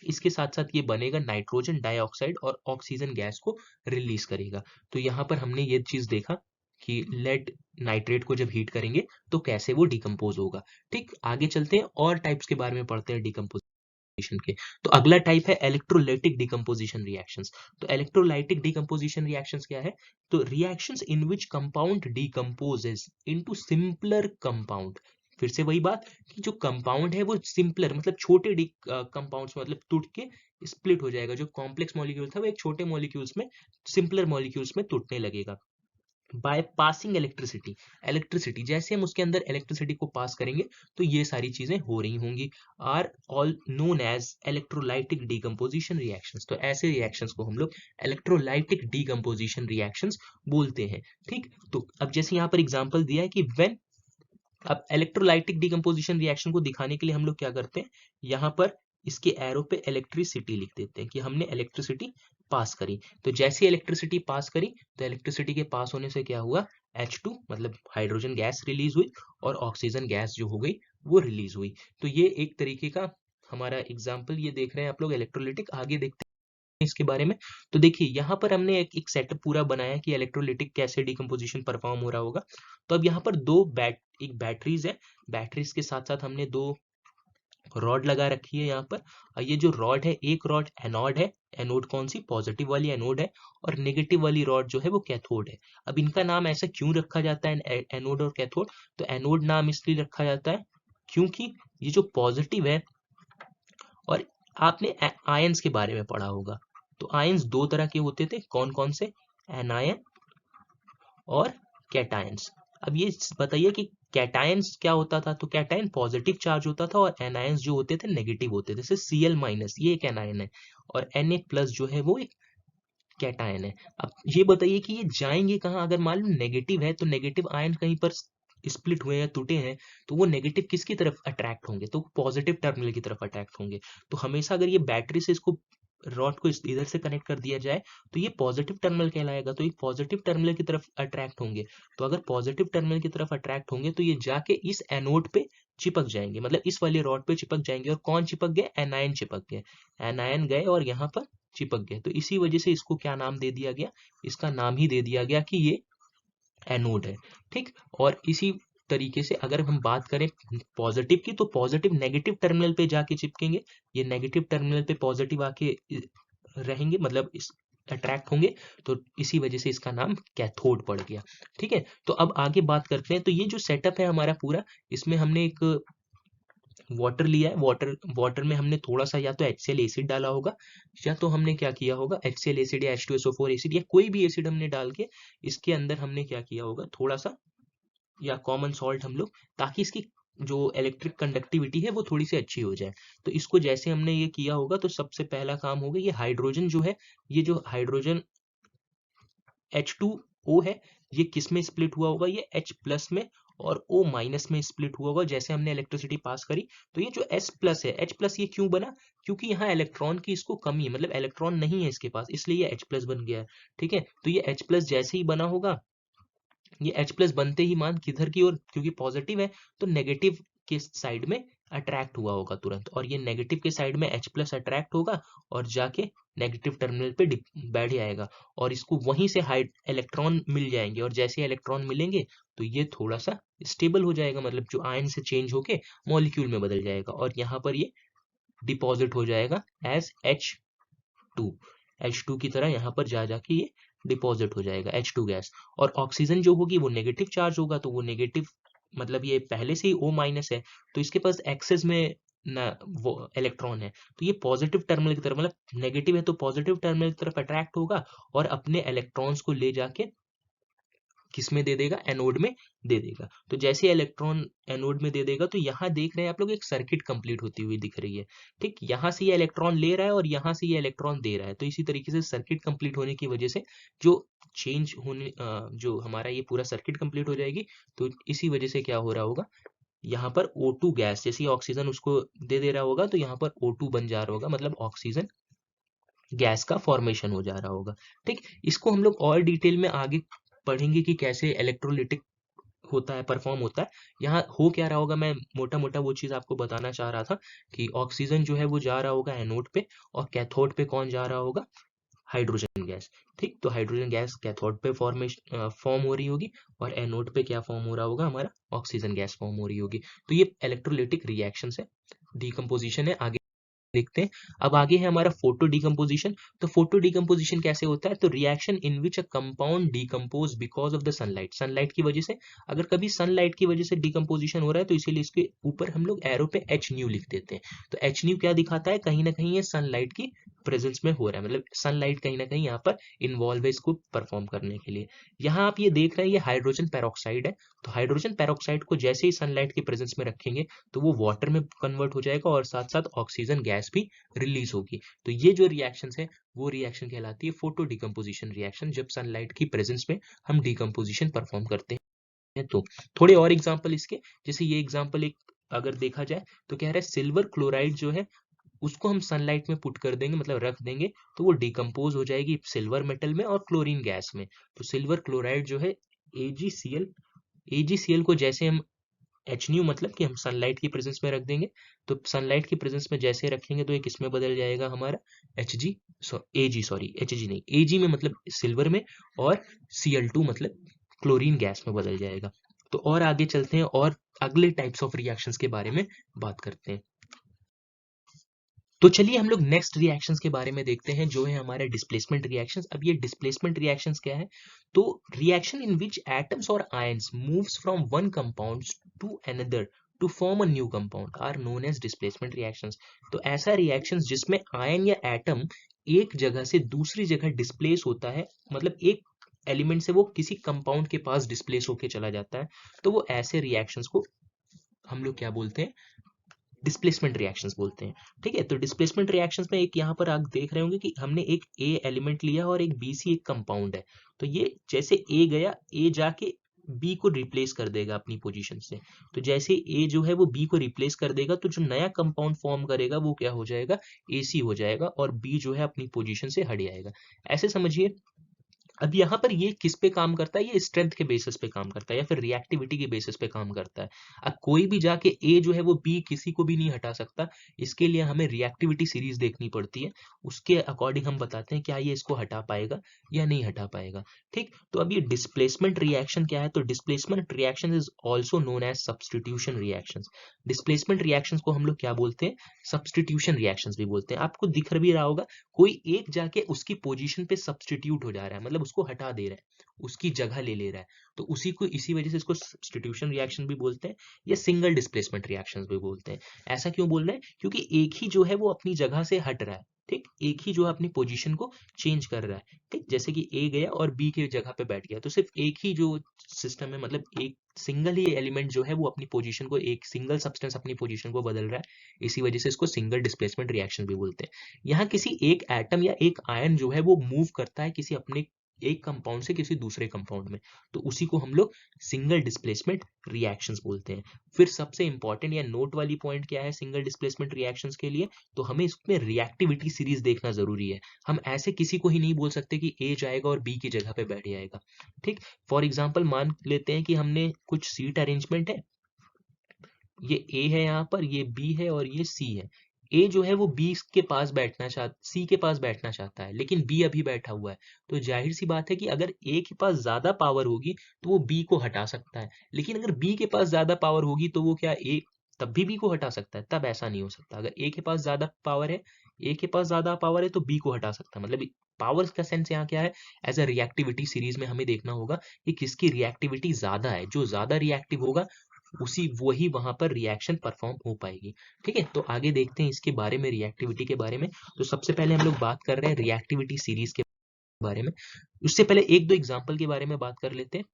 इसके साथ साथ ये बनेगा नाइट्रोजन डाइऑक्साइड और ऑक्सीजन गैस को रिलीज करेगा। तो यहाँ पर हमने ये चीज देखा कि लेड नाइट्रेट को जब हीट करेंगे तो कैसे वो डिकम्पोज होगा। ठीक, आगे चलते हैं और टाइप्स के बारे में पढ़ते हैं डिकम्पोजिशन के। तो अगला टाइप है इलेक्ट्रोलाइटिक डिकम्पोजिशन रिएक्शंस। तो इलेक्ट्रोलाइटिक डिकम्पोजिशन रिएक्शंस क्या है, तो reactions in which compound decomposes into simpler compound. फिर से वही बात कि जो कंपाउंड है वो सिंपलर, मतलब छोटे कंपाउंड्स, मतलब टूट के स्प्लिट हो जाएगा। जो कॉम्प्लेक्स मॉलिक्यूल था वो एक छोटे मॉलिक्यूल्स में, सिंपलर मॉलिक्यूल्स में टूटने लगेगा। बाय पासिंग इलेक्ट्रिसिटी जैसे हम उसके अंदर इलेक्ट्रिसिटी को पास करेंगे तो ये सारी चीजें हो रही होंगी, are all known as electrolytic decomposition reactions. तो ऐसे रिएक्शंस को हम लोग इलेक्ट्रोलाइटिक डिकम्पोजिशन रिएक्शंस बोलते हैं। ठीक, तो अब जैसे यहाँ पर एग्जांपल दिया है कि व्हेन, अब इलेक्ट्रोलाइटिक डिकम्पोजिशन रिएक्शन को दिखाने के लिए हम लोग क्या करते हैं, यहाँ पर इसके एरो पे इलेक्ट्रिसिटी लिख देते हैं कि हमने इलेक्ट्रिसिटी पास करी। तो जैसे इलेक्ट्रिसिटी पास करी तो इलेक्ट्रिसिटी के पास होने से क्या हुआ, H2 मतलब हाइड्रोजन गैस रिलीज हुई और ऑक्सीजन गैस जो हो गई वो रिलीज हुई। तो ये एक तरीके का हमारा एग्जाम्पल ये देख रहे हैं आप लोग इलेक्ट्रोलिटिक। आगे देखते हैं इसके बारे में। तो देखिए यहाँ पर हमने एक सेटअप पूरा बनाया कि इलेक्ट्रोलिटिक कैसे डिकम्पोजिशन परफॉर्म हो रहा होगा। तो अब यहाँ पर एक बैटरीज है, बैटरीज के साथ साथ हमने दो रॉड लगा रखी है यहाँ पर। और ये जो रॉड है, एक रॉड एनोड है, एनोड कौन सी, पॉजिटिव वाली एनोड है, और नेगेटिव वाली रॉड जो है वो कैथोड है। अब इनका नाम ऐसा क्यों रखा जाता है एनोड और कैथोड, तो एनोड नाम इसलिए रखा जाता है क्योंकि ये जो पॉजिटिव है, और आपने आयंस के बारे में पढ़ा होगा, तो आयंस दो तरह के होते थे, कौन कौन से, एनायन और कैटायंस। अब ये बताइए कि कैटायंस क्या होता था, तो कैटायन पॉजिटिव चार्ज होता था और एनायंस जो होते थे नेगेटिव होते थे। जैसे Cl माइनस ये एक एनायन है और Na प्लस जो है वो एक कैटायन है। अब ये बताइए कि ये जाएंगे कहाँ, अगर मान लो नेगेटिव है तो नेगेटिव आयन कहीं पर स्प्लिट हुए या टूटे हैं तो वो नेगेटिव किसकी तरफ अट्रैक्ट होंगे, तो पॉजिटिव टर्मिनल की तरफ अट्रैक्ट होंगे। तो हमेशा अगर ये बैटरी से इसको रॉड को इधर से कनेक्ट कर दिया जाए तो ये पॉजिटिव टर्मिनल कहलाएगा, तो ये पॉजिटिव टर्मिनल की तरफ अट्रैक्ट होंगे। तो अगर पॉजिटिव टर्मिनल की तरफ अट्रैक्ट होंगे तो ये जाके इस एनोड पे चिपक जाएंगे, मतलब इस वाले रॉड पे चिपक जाएंगे। और कौन चिपक गए, एनायन चिपक गए, एनायन गए और यहाँ पर चिपक गए। तो इसी वजह से इसको क्या नाम दे दिया गया, इसका नाम ही दे दिया गया कि ये एनोड है। ठीक, और इसी तरीके से अगर हम बात करें पॉजिटिव की, तो पॉजिटिव नेगेटिव टर्मिनल पे जाके चिपकेंगे, ये नेगेटिव टर्मिनल पे पॉजिटिव आके रहेंगे, मतलब इस अट्रैक्ट होंगे। तो इसी वजह से इसका नाम कैथोड पड़ गया। ठीक है, तो अब आगे बात करते हैं। तो ये जो सेटअप है हमारा पूरा, इसमें हमने एक वाटर लिया है, वाटर में हमने थोड़ा सा या तो HCl एसिड डाला होगा, या तो हमने क्या किया होगा, HCl एसिड या H2SO4 एसिड या कोई भी एसिड हमने डाल के इसके अंदर हमने क्या किया होगा, थोड़ा सा या कॉमन सॉल्ट हम लोग, ताकि इसकी जो इलेक्ट्रिक कंडक्टिविटी है वो थोड़ी सी अच्छी हो जाए। तो इसको जैसे हमने ये किया होगा, तो सबसे पहला काम होगा, ये हाइड्रोजन जो है, ये जो हाइड्रोजन H2O है, ये किस में स्प्लिट हुआ होगा, ये H प्लस में और O माइनस में स्प्लिट हुआ होगा जैसे हमने इलेक्ट्रिसिटी पास करी। तो ये जो S प्लस है, H प्लस ये क्यों बना, क्योंकि यहाँ इलेक्ट्रॉन की इसको कमी है, मतलब इलेक्ट्रॉन नहीं है इसके पास, इसलिए ये H प्लस बन गया है। ठीक है, तो ये H प्लस जैसे ही बना होगा, ये H प्लस बनते ही मान किधर की ओर, क्योंकि पॉजिटिव है तो नेगेटिव के साइड में अट्रैक्ट हुआ होगा तुरंत, और ये नेगेटिव के साइड में H प्लस अट्रैक्ट होगा और जाके नेगेटिव टर्मिनल पे बैठ जाएगा, और इसको वहीं से हाइड इलेक्ट्रॉन मिल जाएंगे, और जैसे इलेक्ट्रॉन मिलेंगे तो ये थोड़ा सा स्टेबल हो जाएगा, मतलब जो आयन से चेंज होके मॉलिक्यूल में बदल जाएगा, और यहाँ पर ये डिपॉजिट हो जाएगा एज H2, H2 की तरह यहाँ पर जा जाके ये डिपॉजिट हो जाएगा H2 गैस। और ऑक्सीजन जो होगी वो नेगेटिव चार्ज होगा, तो वो नेगेटिव मतलब ये पहले से ही O माइनस है, तो इसके पास एक्सेस में ना वो इलेक्ट्रॉन है, तो ये पॉजिटिव टर्मिनल की तरफ, मतलब नेगेटिव है तो पॉजिटिव टर्मिनल की तरफ अट्रैक्ट होगा और अपने इलेक्ट्रॉन्स को ले जाके किस में दे देगा, एनोड में दे देगा। तो जैसे इलेक्ट्रॉन एनोड में दे देगा, तो यहाँ देख रहे हैं आप लोग एक सर्किट कंप्लीट होती हुई दिख रही है। ठीक, यहाँ से ये इलेक्ट्रॉन ले रहा है और यहाँ से ये इलेक्ट्रॉन दे रहा है, तो इसी तरीके से सर्किट कंप्लीट होने की वजह से जो चेंज होने जो हमारा ये पूरा सर्किट कंप्लीट हो जाएगी, तो इसी वजह से क्या हो रहा होगा, यहाँ पर O2 गैस, जैसे ही ऑक्सीजन उसको दे रहा होगा तो यहाँ पर O2 बन जा रहा होगा, मतलब ऑक्सीजन गैस का फॉर्मेशन हो जा रहा होगा। ठीक, इसको हम लोग और डिटेल में आगे पढ़ेंगे कि कैसे इलेक्ट्रोलिटिक होता है, परफॉर्म होता है। यहाँ हो क्या रहा होगा, मैं मोटा मोटा वो चीज आपको बताना चाह रहा था कि ऑक्सीजन जो है वो जा रहा होगा एनोड पे, और कैथोड पे कौन जा रहा होगा, हाइड्रोजन गैस। ठीक, तो हाइड्रोजन गैस कैथोड पे फॉर्म हो रही होगी, और एनोड पे क्या फॉर्म हो रहा होगा, हमारा ऑक्सीजन गैस फॉर्म हो रही होगी। तो ये इलेक्ट्रोलिटिक रिएक्शन है, डिकम्पोजिशन है। आगे देखते हैं। अब आगे है हमारा फोटो डिकम्पोजिशन। तो फोटो डिकम्पोजिशन कैसे होता है, तो reaction in which a compound decompose because of the sunlight, sunlight की वजह से, अगर कभी सनलाइट की वजह से डिकम्पोजिशन हो रहा है तो इसीलिए इसके ऊपर हम लोग एरो पे H न्यू लिख देते हैं। तो H न्यू क्या दिखाता है, कहीं ना कहीं ये सनलाइट की प्रेजेंस में हो रहा है, मतलब सनलाइट कहीं ना कहीं यहाँ पर इन्वॉल्व है इसको परफॉर्म करने के लिए। यहाँ आप ये देख रहे हैं, ये हाइड्रोजन पेरोक्साइड है, तो हाइड्रोजन पेरोक्साइड को जैसे ही सनलाइट की प्रेजेंस में रखेंगे तो वो वाटर में कन्वर्ट हो जाएगा और साथ साथ ऑक्सीजन गैस भी रिलीज होगी। तो ये जो रिएक्शन है वो रिएक्शन कहलाती है फोटो डिकम्पोजिशन रिएक्शन, जब सनलाइट की प्रेजेंस में हम डिकम्पोजिशन परफॉर्म करते हैं। तो थोड़े और एग्जांपल इसके, जैसे ये एग्जांपल एक अगर देखा जाए तो कह रहा है सिल्वर क्लोराइड जो है उसको हम सनलाइट में पुट कर देंगे, मतलब रख देंगे, तो वो डिकम्पोज हो जाएगी सिल्वर मेटल में और क्लोरीन गैस में। तो सिल्वर क्लोराइड जो है AgCl, AgCl को जैसे हम HNu, मतलब कि हम सनलाइट की प्रेजेंस में रख देंगे, तो सनलाइट की प्रेजेंस में जैसे रखेंगे तो ये किसमें बदल जाएगा हमारा Hg, Ag, सॉरी Hg नहीं, Ag में मतलब सिल्वर में, और Cl2 मतलब क्लोरीन गैस में बदल जाएगा। तो और आगे चलते हैं और अगले टाइप्स ऑफ रिएक्शंस के बारे में बात करते हैं। तो चलिए हम लोग नेक्स्ट रिएक्शंस के बारे में देखते हैं, जो है हमारे डिस्प्लेसमेंट रिएक्शंस। अब ये डिस्प्लेसमेंट रिएक्शंस क्या है? तो रिएक्शन इन विच एटम्स और ions moves from one compound to another to form a new compound are known as displacement reactions. तो ऐसा रिएक्शंस जिसमें आयन या एटम एक जगह से दूसरी जगह डिस्प्लेस होता है, मतलब एक एलिमेंट से वो किसी कंपाउंड के पास डिस्प्लेस होके चला जाता है, तो वो ऐसे रिएक्शंस को हम लोग क्या बोलते हैं? डिस्प्लेसमेंट रिएक्शंस बोलते हैं। ठीक है, तो डिस्प्लेसमेंट रिएक्शंस में एक यहाँ पर आप देख रहे होंगे कि हमने एक ए एलिमेंट लिया और एक बी सी एक कंपाउंड है। तो ये जैसे ए गया, ए जाके बी को रिप्लेस कर देगा अपनी पोजीशन से। तो जैसे ए जो है वो बी को रिप्लेस कर देगा, तो जो नया कंपाउंड फॉर्म करेगा वो क्या हो जाएगा? AC हो जाएगा, और बी जो है अपनी पोजीशन से हट जाएगा। ऐसे समझिए। अब यहाँ पर ये किस पे काम करता है? ये स्ट्रेंथ के बेसिस पे काम करता है, या फिर रिएक्टिविटी के बेसिस पे काम करता है। अब कोई भी जाके ए जो है वो बी किसी को भी नहीं हटा सकता। इसके लिए हमें रिएक्टिविटी सीरीज देखनी पड़ती है। उसके अकॉर्डिंग हम बताते हैं क्या ये इसको हटा पाएगा या नहीं हटा पाएगा। ठीक, तो अब ये डिस्प्लेसमेंट रिएक्शन क्या है? तो displacement reaction is also known as substitution reaction. Displacement reaction को हम लोग क्या बोलते हैं? सब्सटीट्यूशन रिएक्शन भी बोलते हैं। आपको दिख भी रहा होगा, कोई एक जाके उसकी पोजीशन पे सब्स्टिट्यूट हो जा रहा है, मतलब उसको हटा दे रहा है, उसकी जगह ले ले रहा है। तो उसी को, इसी वजह से इसको सब्स्टिट्यूशन रिएक्शन भी बोलते हैं, या सिंगल डिस्प्लेसमेंट रिएक्शंस भी बोलते हैं। ऐसा क्यों बोल रहे हैं? क्योंकि एक ही जो है वो अपनी जगह से हट रहा है। ठीक, एक ही जो है अपनी पोजीशन को चेंज कर रहा है। ठीक, जैसे कि ए गया और बी की जगह पे बैठ गया, तो सिर्फ एक ही जो सिस्टम है, मतलब एक सिंगल ही एलिमेंट जो है वो अपनी पोजीशन को, एक सिंगल सब्सटेंस अपनी पोजीशन को बदल रहा है। इसी वजह से इसको सिंगल डिस्प्लेसमेंट रिएक्शन भी बोलते हैं। यहाँ किसी एक एटम या एक आयन जो है वो मूव करता है किसी अपने एक कंपाउंड से किसी दूसरे कंपाउंड में, तो उसी को हम लोग सिंगल डिस्प्लेसमेंट रिएक्शंस बोलते हैं। फिर सबसे इंपॉर्टेंट या नोट वाली पॉइंट क्या है सिंगल डिस्प्लेसमेंट रिएक्शंस के लिए? तो हमें इसमें रिएक्टिविटी सीरीज देखना जरूरी है। हम ऐसे किसी को ही नहीं बोल सकते कि ए जाएगा और बी की जगह पे बैठ जाएगा। ठीक, फॉर एग्जाम्पल मान लेते हैं कि हमने कुछ सीट अरेंजमेंट है, ये ए है यहाँ पर, ये बी है और ये सी है। ए जो है वो बी के पास बैठना चाहता, सी के पास बैठना चाहता है, लेकिन बी अभी बैठा हुआ है। तो जाहिर सी बात है कि अगर ए के पास ज्यादा पावर होगी तो वो बी को हटा सकता है, लेकिन अगर बी के पास ज्यादा पावर होगी तो वो क्या ए तब भी बी को हटा सकता है? तब ऐसा नहीं हो सकता। अगर ए के पास ज्यादा पावर है, ए के पास ज्यादा पावर है तो बी को हटा सकता है। मतलब पावर का सेंस यहाँ क्या है? एज अ रिएक्टिविटी सीरीज में हमें देखना होगा कि किसकी रिएक्टिविटी ज्यादा है। जो ज्यादा रिएक्टिव होगा उसी वही वहां पर रिएक्शन परफॉर्म हो पाएगी। ठीक है, तो आगे देखते हैं इसके बारे में, रिएक्टिविटी के बारे में। तो सबसे पहले हम लोग बात कर रहे हैं रिएक्टिविटी सीरीज के बारे में। उससे पहले एक दो एग्जांपल के बारे में बात कर लेते हैं।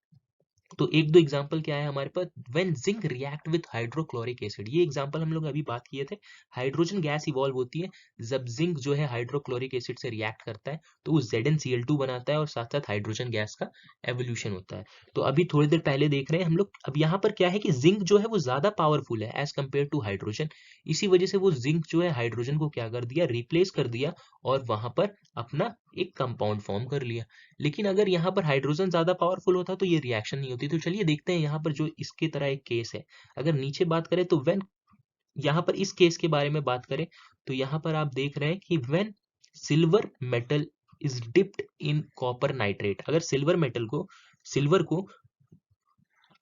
तो एक दो एग्जांपल क्या है हमारे पास? When zinc react with hydrochloric acid, ये एग्जांपल हम लोग अभी बात किए थे। हाइड्रोजन गैस इवॉल्व होती है जब जिंक जो है हाइड्रोक्लोरिक एसिड से रिएक्ट करता है, तो वो ZnCl2 बनाता है और साथ साथ हाइड्रोजन गैस का एवोल्यूशन होता है। तो अभी थोड़ी देर पहले देख रहे हैं हम लोग। अब यहाँ पर क्या है कि जिंक जो है वो ज्यादा पावरफुल है एज कम्पेयर टू हाइड्रोजन। इसी वजह से वो जिंक जो है हाइड्रोजन को क्या कर दिया? रिप्लेस कर दिया, और वहां पर अपना एक कंपाउंड फॉर्म कर लिया। लेकिन अगर यहाँ पर हाइड्रोजन ज्यादा पावरफुल होता तो ये रिएक्शन नहीं होती। तो चलिए देखते हैं यहाँ पर जो इसके तरह एक केस है। अगर नीचे बात करें तो व्हेन, यहाँ पर इस केस के बारे में बात करें तो यहाँ पर आप देख रहे हैं कि when silver metal is dipped in copper nitrate, अगर सिल्वर को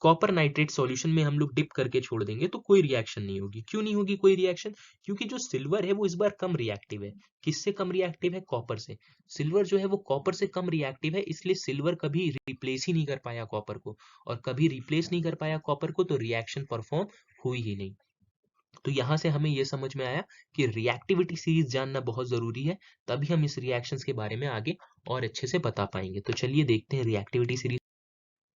कॉपर नाइट्रेट सॉल्यूशन में हम लोग डिप करके छोड़ देंगे तो कोई रिएक्शन नहीं होगी। क्यों नहीं होगी कोई रिएक्शन? क्योंकि जो सिल्वर है वो इस बार कम रिएक्टिव है। किससे कम रिएक्टिव है? कॉपर से। सिल्वर जो है वो कॉपर से कम रिएक्टिव है, इसलिए सिल्वर कभी रिप्लेस ही नहीं कर पाया कॉपर को, और कभी रिप्लेस नहीं कर पाया कॉपर को तो रिएक्शन परफॉर्म हुई ही नहीं। तो यहाँ से हमें यह समझ में आया कि रिएक्टिविटी सीरीज जानना बहुत जरूरी है, तभी हम इस रिएक्शंस के बारे में आगे और अच्छे से बता पाएंगे। तो चलिए देखते हैं रिएक्टिविटी सीरीज।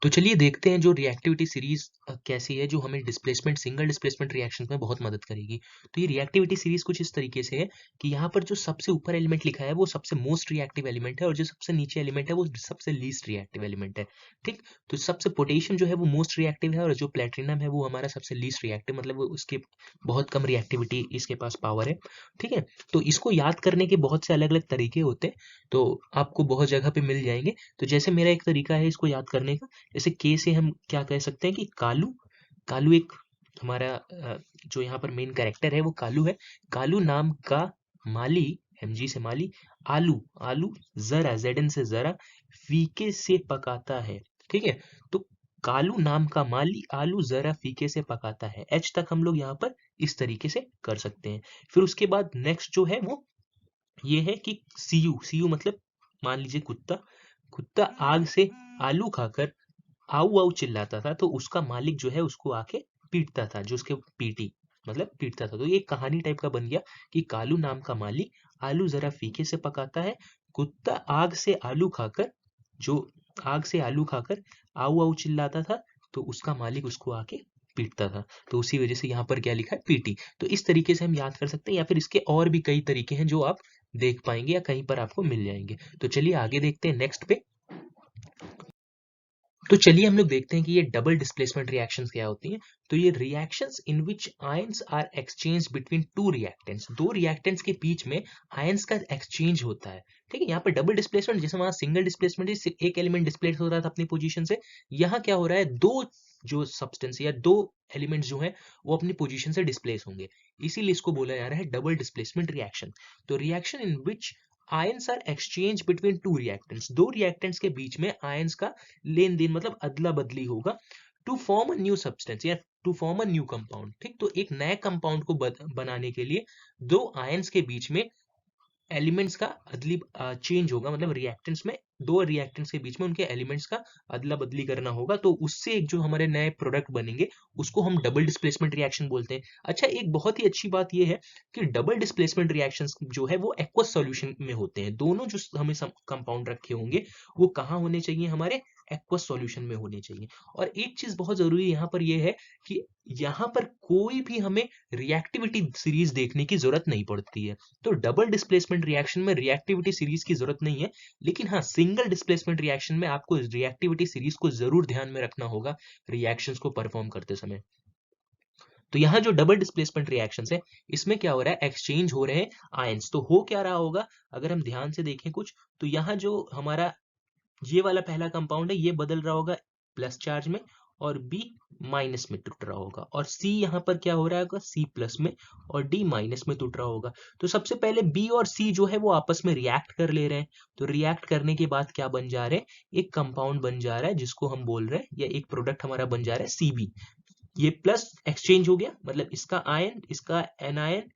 तो चलिए देखते हैं जो रिएक्टिविटी सीरीज कैसी है, जो हमें डिस्प्लेसमेंट सिंगल डिस्प्लेसमेंट रिएक्शन में बहुत मदद करेगी। तो ये रिएक्टिविटी सीरीज कुछ इस तरीके से है कि यहाँ पर जो सबसे ऊपर एलिमेंट लिखा है वो सबसे मोस्ट रिएक्टिव एलिमेंट है, और जो सबसे नीचे एलिमेंट है वो सबसे लीस्ट रिएक्टिव एलिमेंट है। ठीक, तो सबसे पोटेशियम जो है वो मोस्ट रिएक्टिव है, और जो प्लेटिनम है वो हमारा सबसे लीस्ट रिएक्टिव, मतलब वो उसके बहुत कम रिएक्टिविटी इसके पास पावर है। ठीक है, तो इसको याद करने के बहुत से अलग अलग तरीके होते हैं, तो आपको बहुत जगह पे मिल जाएंगे। तो जैसे मेरा एक तरीका है इसको याद करने का, जैसे के से हम क्या कह सकते हैं कि कालू, कालू एक हमारा जो यहाँ पर मेन कैरेक्टर है वो कालू है। कालू नाम का माली, एमजी से माली, आलू, आलू जरा, जेडन से जरा, फीके से पकाता है। ठीक है, तो कालू नाम का माली आलू जरा फीके से पकाता है, एच तक हम लोग यहाँ पर इस तरीके से कर सकते हैं। फिर उसके बाद नेक्स्ट जो है वो ये है कि सीयू, सीयू मतलब मान लीजिए कुत्ता, कुत्ता आग से आलू खाकर आऊ आऊ चिल्लाता था, तो उसका मालिक जो है उसको आके पीटता था, जो उसके पीटी मतलब पीटता था। तो ये एक कहानी टाइप का बन गया कि कालू नाम का मालिक आलू जरा फीके से पकाता है, कुत्ता आग से आलू खाकर, जो आग से आलू खाकर आऊ आऊ चिल्लाता था, तो उसका मालिक उसको आके पीटता था। तो उसी वजह से यहाँ पर क्या लिखा है, पीटी। तो इस तरीके से हम याद कर सकते हैं, या फिर इसके और भी कई तरीके हैं जो आप देख पाएंगे या कहीं पर आपको मिल जाएंगे। तो चलिए आगे देखते हैं नेक्स्ट पे। तो चलिए हम लोग देखते हैं कि ये डबल डिस्प्लेसमेंट रिएक्शंस क्या होती हैं। तो ये reactions in which ions are exchange between two reactants, दो रिएक्टेंट्स के बीच में आयंस का एक्सचेंज होता है। ठीक है, यहाँ पर डबल डिस्प्लेसमेंट, जैसे वहां सिंगल डिस्प्लेसमेंट एक एलिमेंट डिस्प्लेस हो रहा था अपनी पोजीशन से, यहाँ क्या हो रहा है, दो जो सब्सटेंस या दो एलिमेंट्स जो हैं वो अपनी पोजीशन से डिस्प्लेस होंगे, इसीलिए इसको बोला जा रहा है डबल डिस्प्लेसमेंट रिएक्शन। तो reaction in which ions are exchange between two reactants, दो रिएक्टेंट्स के बीच में आयंस का लेन देन मतलब अदला बदली होगा, to form a new substance या to form a new compound. ठीक, तो एक नए कंपाउंड को बनाने के लिए दो आयंस के बीच में एलिमेंट्स का अदली चेंज होगा, मतलब रिएक्टेंट्स में दो रिएक्टेंट्स के बीच में उनके एलिमेंट्स का अदला बदली करना होगा, तो उससे एक जो हमारे नए प्रोडक्ट बनेंगे उसको हम डबल डिस्प्लेसमेंट रिएक्शन बोलते हैं। अच्छा, एक बहुत ही अच्छी बात यह है कि डबल डिस्प्लेसमेंट रिएक्शंस जो है वो एक्वस सॉल्यूशन में होते हैं। दोनों जो हमें कंपाउंड रखे होंगे वो कहाँ होने चाहिए, हमारे एक्वस सॉल्यूशन में होने चाहिए। और एक चीज बहुत जरूरी यहाँ पर यह है कि यहाँ पर कोई भी हमें रिएक्टिविटी सीरीज देखने की जरूरत नहीं पड़ती है। तो डबल डिस्प्लेसमेंट रिएक्शन में रिएक्टिविटी सीरीज की जरूरत नहीं है, लेकिन हाँ सिंगल डिस्प्लेसमेंट रिएक्शन में आपको रिएक्टिविटी सीरीज को जरूर ध्यान में रखना होगा रिएक्शंस को परफॉर्म करते समय। तो यहाँ जो डबल डिस्प्लेसमेंट रिएक्शंस है, इसमें क्या हो रहा है, एक्सचेंज हो रहे हैं आयंस। तो हो क्या रहा होगा, अगर हम ध्यान से देखें कुछ, तो यहाँ जो हमारा ये वाला पहला कंपाउंड है ये बदल रहा होगा प्लस चार्ज में, और बी माइनस में टूट रहा होगा, और सी यहाँ पर क्या हो रहा होगा, सी प्लस में, और डी माइनस में टूट रहा होगा। तो सबसे पहले बी और सी जो है वो आपस में रिएक्ट कर ले रहे हैं। तो रिएक्ट करने के बाद क्या बन जा रहे हैं, एक कंपाउंड बन जा रहा है जिसको हम बोल रहे हैं, या एक प्रोडक्ट हमारा बन जा रहा है सीबी। ये प्लस एक्सचेंज हो गया, मतलब इसका आयन, इसका एनायन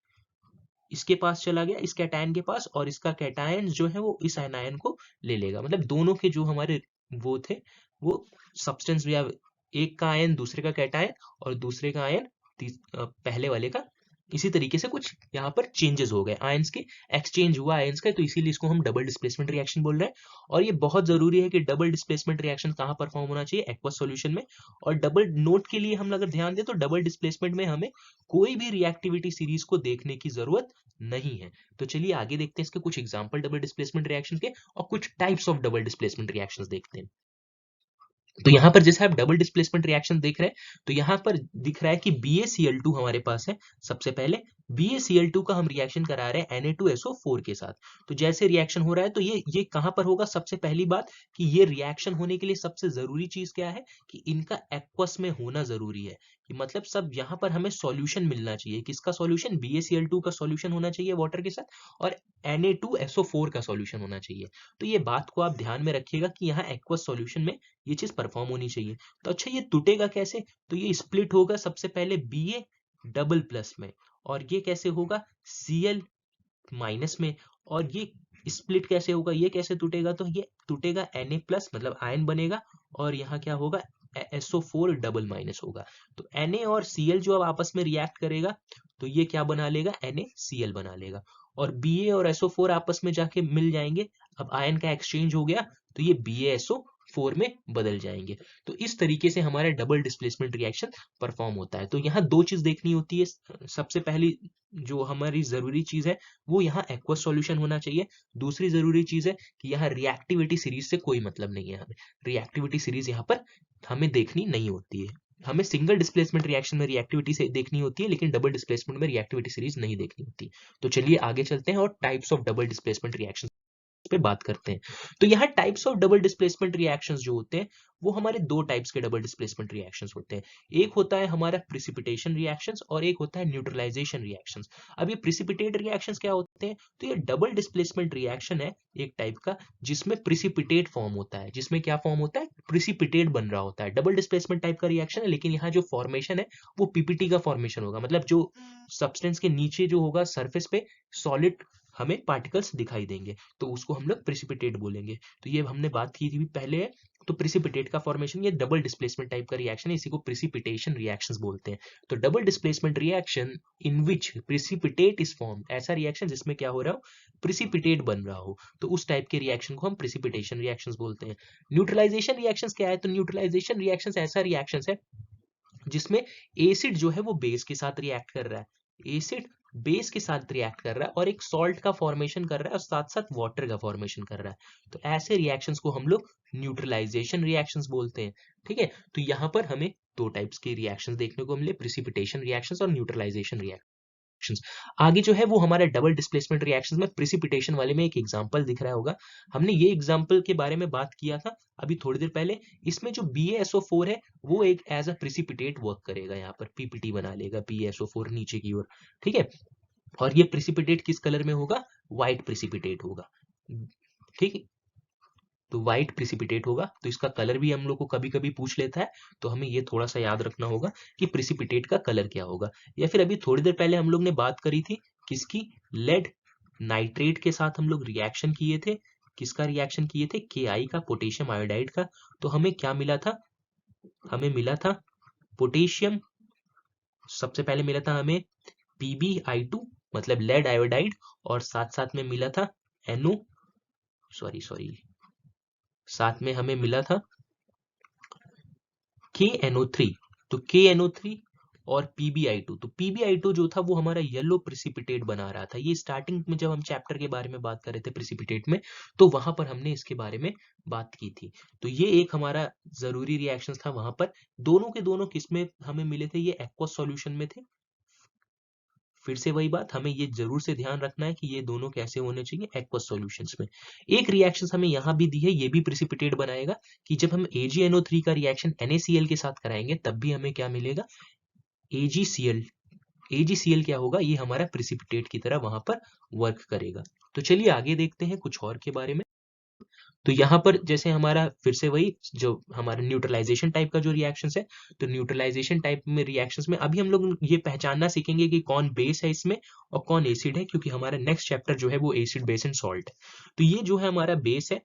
इसके पास चला गया, इस कैटायन के पास, और इसका कैटायन जो है वो इस एनायन को ले लेगा। मतलब दोनों के जो हमारे वो थे वो सब्सटेंस, या एक का आयन दूसरे का कैटायन और दूसरे का आयन पहले वाले का, इसी तरीके से कुछ यहाँ पर चेंजेस हो गए, आयंस के एक्सचेंज हुआ आयंस का, तो इसीलिए इसको हम डबल डिस्प्लेसमेंट रिएक्शन बोल रहे हैं। और ये बहुत जरूरी है कि डबल डिस्प्लेसमेंट रिएक्शन कहाँ परफॉर्म होना चाहिए, एक्वस सॉल्यूशन में। और डबल नोट के लिए हम अगर ध्यान दें तो डबल डिस्प्लेसमेंट में हमें कोई भी रिएक्टिविटी सीरीज को देखने की जरूरत नहीं है। तो चलिए आगे देखते हैं इसके कुछ एग्जांपल डबल डिस्प्लेसमेंट रिएक्शन के, और कुछ types of double displacement reactions देखते हैं। तो यहाँ पर जैसे आप डबल डिस्प्लेसमेंट रिएक्शन देख रहे हैं, तो यहाँ पर दिख रहा है कि BaCl2 हमारे पास है। सबसे पहले BaCl2 का हम रिएक्शन करा रहे हैं Na2SO4 के साथ। तो जैसे रिएक्शन हो रहा है तो ये कहाँ पर होगा, सबसे पहली बात कि ये रिएक्शन होने के लिए सबसे जरूरी चीज क्या है कि इनका एक्वस में होना जरूरी है, कि मतलब सब यहाँ पर हमें सॉल्यूशन मिलना चाहिए। किसका सॉल्यूशन, BaCl2 का सॉल्यूशन होना चाहिए वाटर के साथ, और Na2SO4 का सॉल्यूशन होना चाहिए। तो ये बात को आप ध्यान में रखिएगा कि यहाँ एक्वस सॉल्यूशन में ये चीज परफॉर्म होनी चाहिए। तो अच्छा, ये टूटेगा कैसे, तो ये स्प्लिट होगा सबसे पहले Ba डबल प्लस में, और ये कैसे होगा, Cl माइनस में। और ये स्प्लिट कैसे होगा, ये कैसे टूटेगा, तो ये टूटेगा Na प्लस, मतलब आयन बनेगा, और यहाँ क्या होगा, SO4 डबल माइनस होगा। तो Na और Cl जो अब आपस में रिएक्ट करेगा तो ये क्या बना लेगा, NaCl बना लेगा, और Ba और SO4 आपस में जाके मिल जाएंगे। अब आयन का एक्सचेंज हो गया तो ये BaSO4 4 में बदल जाएंगे। तो इस तरीके से हमारा डबल डिस्प्लेसमेंट रिएक्शन परफॉर्म होता है। तो यहाँ दो चीज देखनी होती है। सबसे पहली जो हमारी जरूरी चीज है वो यहाँ एक्वस सॉल्यूशन होना चाहिए। दूसरी जरूरी चीज है कि यहाँ रिएक्टिविटी सीरीज से कोई मतलब नहीं है, हमें रिएक्टिविटी सीरीज यहाँ पर हमें देखनी नहीं होती है। हमें सिंगल डिस्प्लेसमेंट रिएक्शन में रिएक्टिविटी से देखनी होती है, लेकिन डबल डिस्प्लेसमेंट में रिएक्टिविटी सीरीज नहीं देखनी होती। तो चलिए आगे चलते हैं और types of double displacement reaction पे बात करते हैं। तो यहाँ types of double displacement reactions जो होते हैं वो हमारे दो टाइप्स के डबल डिस्प्लेसमेंट रिएक्शंस होते हैं। एक होता है हमारा प्रिसिपिटेशन रिएक्शंस और एक होता है न्यूट्रलाइजेशन रिएक्शंस। अब ये प्रिसिपिटेट रिएक्शंस क्या होते हैं? तो ये डबल डिस्प्लेसमेंट रिएक्शन है एक टाइप का, जिसमें प्रिसिपिटेट फॉर्म होता है। जिसमें क्या फॉर्म होता है? प्रिसिपिटेट बन रहा होता है। डबल डिस्प्लेसमेंट टाइप का रिएक्शन है, लेकिन यहाँ जो फॉर्मेशन है वो पीपीटी का फॉर्मेशन होगा। मतलब जो सब्सटेंस के नीचे जो होगा सरफेस पे सॉलिड हमें पार्टिकल्स दिखाई देंगे, तो उसको हम लोग प्रिसिपिटेट बोलेंगे। तो ये हमने बात की थी पहले। तो प्रिसिपिटेट का फॉर्मेशन ये डबल डिस्प्लेसमेंट टाइप का रिएक्शन है, इसी को प्रिसिपिटेशन रिएक्शंस बोलते हैं। तो double displacement reaction in which precipitate is form, ऐसा रिएक्शन जिसमें क्या हो रहा हो? प्रिसिपिटेट बन रहा हो, तो उस टाइप के रिएक्शन को हम प्रिसिपिटेशन रिएक्शंस बोलते हैं। न्यूट्रलाइजेशन रिएक्शंस क्या है? तो न्यूट्रलाइजेशन रिएक्शंस ऐसा रिएक्शंस है जिसमें एसिड जो है वो बेस के साथ रिएक्ट कर रहा है। एसिड बेस के साथ रिएक्ट कर रहा है और एक सॉल्ट का फॉर्मेशन कर रहा है और साथ साथ वाटर का फॉर्मेशन कर रहा है। तो ऐसे रिएक्शंस को हम लोग न्यूट्रलाइजेशन रिएक्शंस बोलते हैं। ठीक है, तो यहाँ पर हमें दो टाइप्स के रिएक्शंस देखने को मिले, प्रिसिपिटेशन रिएक्शंस और न्यूट्रलाइजेशन रिएक्शंस। आगे जो है वो हमारे डबल डिस्प्लेसमेंट रिएक्शंस में प्रिसिपिटेशन वाले में एक एग्जांपल दिख रहा होगा। हमने ये एग्जांपल के बारे में बात किया था अभी थोड़ी देर पहले। इसमें जो BaSO4 है वो एक एज अ प्रिसिपिटेट वर्क करेगा, यहाँ पर पीपीटी बना लेगा BaSO4 नीचे की ओर। ठीक है, और ये प्रिसिपिटेट किस कलर में होगा? व्हाइट प्रिसिपिटेट होगा। ठीक है, तो व्हाइट प्रिसिपिटेट होगा। तो इसका कलर भी हम लोग को कभी कभी पूछ लेता है, तो हमें ये थोड़ा सा याद रखना होगा कि प्रिसिपिटेट का कलर क्या होगा। या फिर अभी थोड़ी देर पहले हम लोग ने बात करी थी किसकी? लेड नाइट्रेट के साथ हम लोग रिएक्शन किए थे। किसका रिएक्शन किए थे? KI का, पोटेशियम आयोडाइड का। तो हमें क्या मिला था? हमें मिला था पोटेशियम। सबसे पहले मिला था हमें PbI2 मतलब लेड आयोडाइड, और साथ साथ में मिला था NO सॉरी साथ में हमें मिला था KNO3। तो KNO3 और PbI2। तो PbI2 जो था वो हमारा येलो प्रिसिपिटेट बना रहा था। ये स्टार्टिंग में जब हम चैप्टर के बारे में बात कर रहे थे प्रिसिपिटेट में, तो वहां पर हमने इसके बारे में बात की थी। तो ये एक हमारा जरूरी रिएक्शन था वहां पर। दोनों के दोनों किसमें हमें मिले थे? ये एक्वस सॉल्यूशन में थे। फिर से वही बात, हमें ये जरूर से ध्यान रखना है कि ये दोनों कैसे होने चाहिए? एक्वस सॉल्यूशंस में। एक रिएक्शन हमें यहाँ भी दी है, ये भी प्रिसिपिटेट बनाएगा कि जब हम AgNO3 का रिएक्शन NaCl के साथ कराएंगे तब भी हमें क्या मिलेगा? AgCl। AgCl क्या होगा? ये हमारा प्रिसिपिटेट की तरह वहां पर वर्क करेगा। तो चलिए आगे देखते हैं कुछ और के बारे में। तो यहाँ पर जैसे हमारा फिर से वही जो हमारा न्यूट्रलाइजेशन टाइप का जो रिएक्शंस है, तो न्यूट्रलाइजेशन टाइप में रिएक्शंस में अभी हम लोग ये पहचानना सीखेंगे कि कौन बेस है इसमें और कौन एसिड है, क्योंकि हमारा नेक्स्ट चैप्टर जो है वो एसिड बेस एंड सॉल्ट है। तो ये जो है हमारा बेस है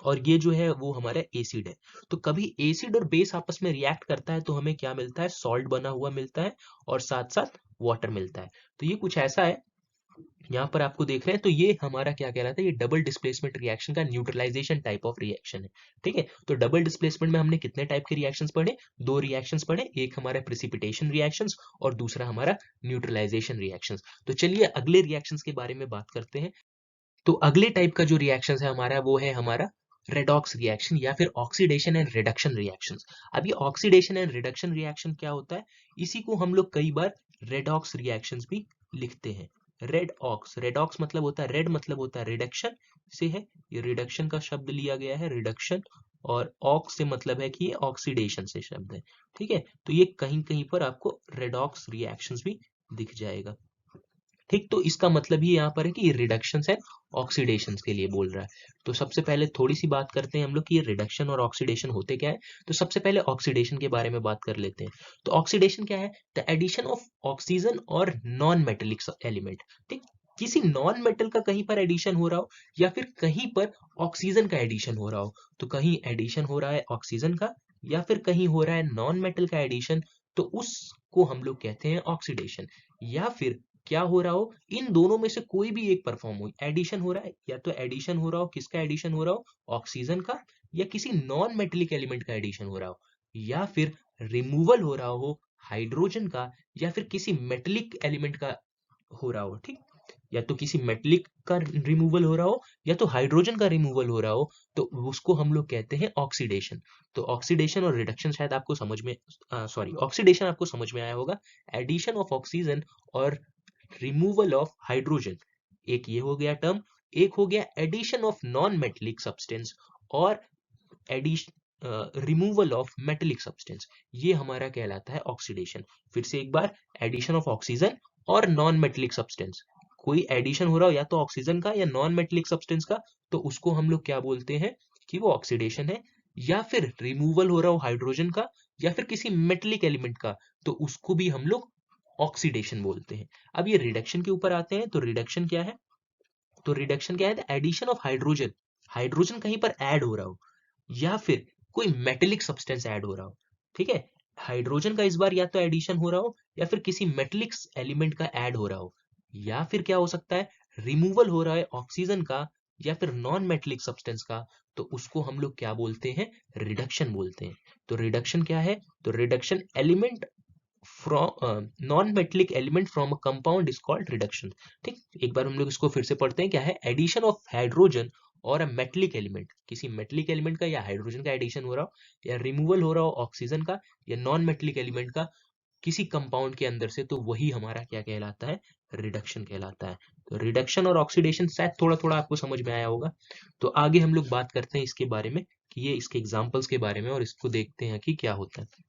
और ये जो है वो हमारा एसिड है। तो कभी एसिड और बेस आपस में रिएक्ट करता है तो हमें क्या मिलता है? सॉल्ट बना हुआ मिलता है और साथ साथ वाटर मिलता है। तो ये कुछ ऐसा है यहाँ पर आपको देख रहे हैं। तो ये हमारा क्या कहलाता है? ये डबल डिस्प्लेसमेंट रिएक्शन का न्यूट्रलाइजेशन टाइप ऑफ रिएक्शन है। ठीक है, तो डबल डिस्प्लेसमेंट में हमने कितने टाइप के रिएक्शंस पढ़े? दो रिएक्शंस पढ़े, एक हमारा प्रिसिपिटेशन रिएक्शंस और दूसरा हमारा न्यूट्रलाइजेशन रिएक्शंस। तो चलिए अगले रिएक्शंस के बारे में बात करते हैं। तो अगले टाइप का जो रिएक्शंस है हमारा वो है हमारा रेडॉक्स रिएक्शन या फिर ऑक्सीडेशन एंड रिडक्शन रिएक्शंस। अब ये ऑक्सीडेशन एंड रिडक्शन रिएक्शन क्या होता है? इसी को हम लोग कई बार रेडॉक्स रिएक्शंस भी लिखते हैं। रेड ऑक्स, रेडॉक्स मतलब होता है रेड, मतलब होता है रिडक्शन से है, ये रिडक्शन का शब्द लिया गया है, रिडक्शन। और ऑक्स से मतलब है कि ये ऑक्सीडेशन से शब्द है। ठीक है, तो ये कहीं कहीं पर आपको रेडॉक्स रिएक्शंस भी दिख जाएगा। ठीक, तो इसका मतलब ही यहाँ पर है कि ये रिडक्शन है ऑक्सीडेशन के लिए बोल रहा है। तो सबसे पहले थोड़ी सी बात करते हैं हम लोग कि ये रिडक्शन और ऑक्सीडेशन होते क्या है। तो सबसे पहले ऑक्सीडेशन के बारे में बात कर लेते हैं। तो ऑक्सीडेशन क्या है? द एडिशन ऑफ ऑक्सीजन और नॉन मेटेलिक एलिमेंट। ठीक, किसी नॉन मेटल का कहीं पर एडिशन हो रहा हो या फिर कहीं पर ऑक्सीजन का एडिशन हो रहा हो। तो कहीं एडिशन हो रहा है ऑक्सीजन का या फिर कहीं हो रहा है नॉन मेटल का एडिशन, तो उसको हम लोग कहते हैं ऑक्सीडेशन। या फिर क्या हो रहा हो, इन दोनों में से कोई भी एक परफॉर्म हो, एडिशन हो रहा है, या तो एडिशन हो रहा हो, किसका एडिशन हो रहा हो, ऑक्सीजन का, या किसी नॉन मेटेलिक एलिमेंट का एडिशन हो रहा हो, या फिर रिमूवल हो रहा हो हाइड्रोजन का, या फिर किसी मेटेलिक एलिमेंट का हो रहा हो, ठीक, या तो किसी मेटेलिक का रिमूवल हो रहा हो, या तो हाइड्रोजन का रिमूवल हो रहा हो, तो उसको हम लोग कहते हैं ऑक्सीडेशन। तो ऑक्सीडेशन और रिडक्शन शायद आपको समझ में, सॉरी, ऑक्सीडेशन आपको समझ में आया होगा, एडिशन ऑफ ऑक्सीजन और रिमूवल ऑफ हाइड्रोजन, एक ये हो गया टर्म। एक हो गया addition of non metallic substance और addition removal of metallic substance, ये हमारा कहलाता है ऑक्सीडेशन। फिर से एक बार, एडिशन ऑफ ऑक्सीजन और नॉन मेटेलिक सब्सटेंस, कोई एडिशन हो रहा हो या तो ऑक्सीजन का या नॉन मेटेलिक सब्सटेंस का, तो उसको हम लोग क्या बोलते हैं कि वो ऑक्सीडेशन है। या फिर रिमूवल हो रहा हो हाइड्रोजन का या फिर किसी मेटेलिक एलिमेंट का, तो उसको भी हम लोग ऑक्सीडेशन बोलते हैं। अब ये रिडक्शन के ऊपर आते हैं, तो रिडक्शन क्या है, तो रिडक्शन क्या है, एडिशन ऑफ हाइड्रोजन, हाइड्रोजन कहीं पर ऐड हो रहा हो, या फिर कोई मेटेलिक सब्सटेंस ऐड हो रहा हो, ठीक है, हाइड्रोजन का इस बार या तो एडिशन हो रहा हो या फिर किसी मेटेलिक एलिमेंट का ऐड हो रहा हो, या फिर क्या हो सकता है, रिमूवल हो रहा है ऑक्सीजन का या फिर नॉन मेटेलिक सब्सटेंस का, तो उसको हम लोग क्या बोलते हैं, रिडक्शन बोलते हैं। तो रिडक्शन क्या है, तो reduction element from non metallic element from a compound is called reduction. ठीक, एक बार हम लोग इसको फिर से पढ़ते हैं, क्या है, एडिशन ऑफ हाइड्रोजन और अ मेटेलिक एलिमेंट, किसी मेटेलिक एलिमेंट का या हाइड्रोजन का एडिशन हो रहा हो या रिमूवल हो रहा हो ऑक्सीजन का या नॉन मेटेलिक एलिमेंट का किसी कंपाउंड के अंदर से, तो वही हमारा क्या कहलाता है, रिडक्शन कहलाता है। तो रिडक्शन और ऑक्सीडेशन शायद थोड़ा थोड़ा आपको समझ में आया होगा। तो आगे हम लोग बात करते हैं इसके बारे में, कि ये इसके एग्जाम्पल्स के बारे में, और इसको देखते हैं कि क्या होता है।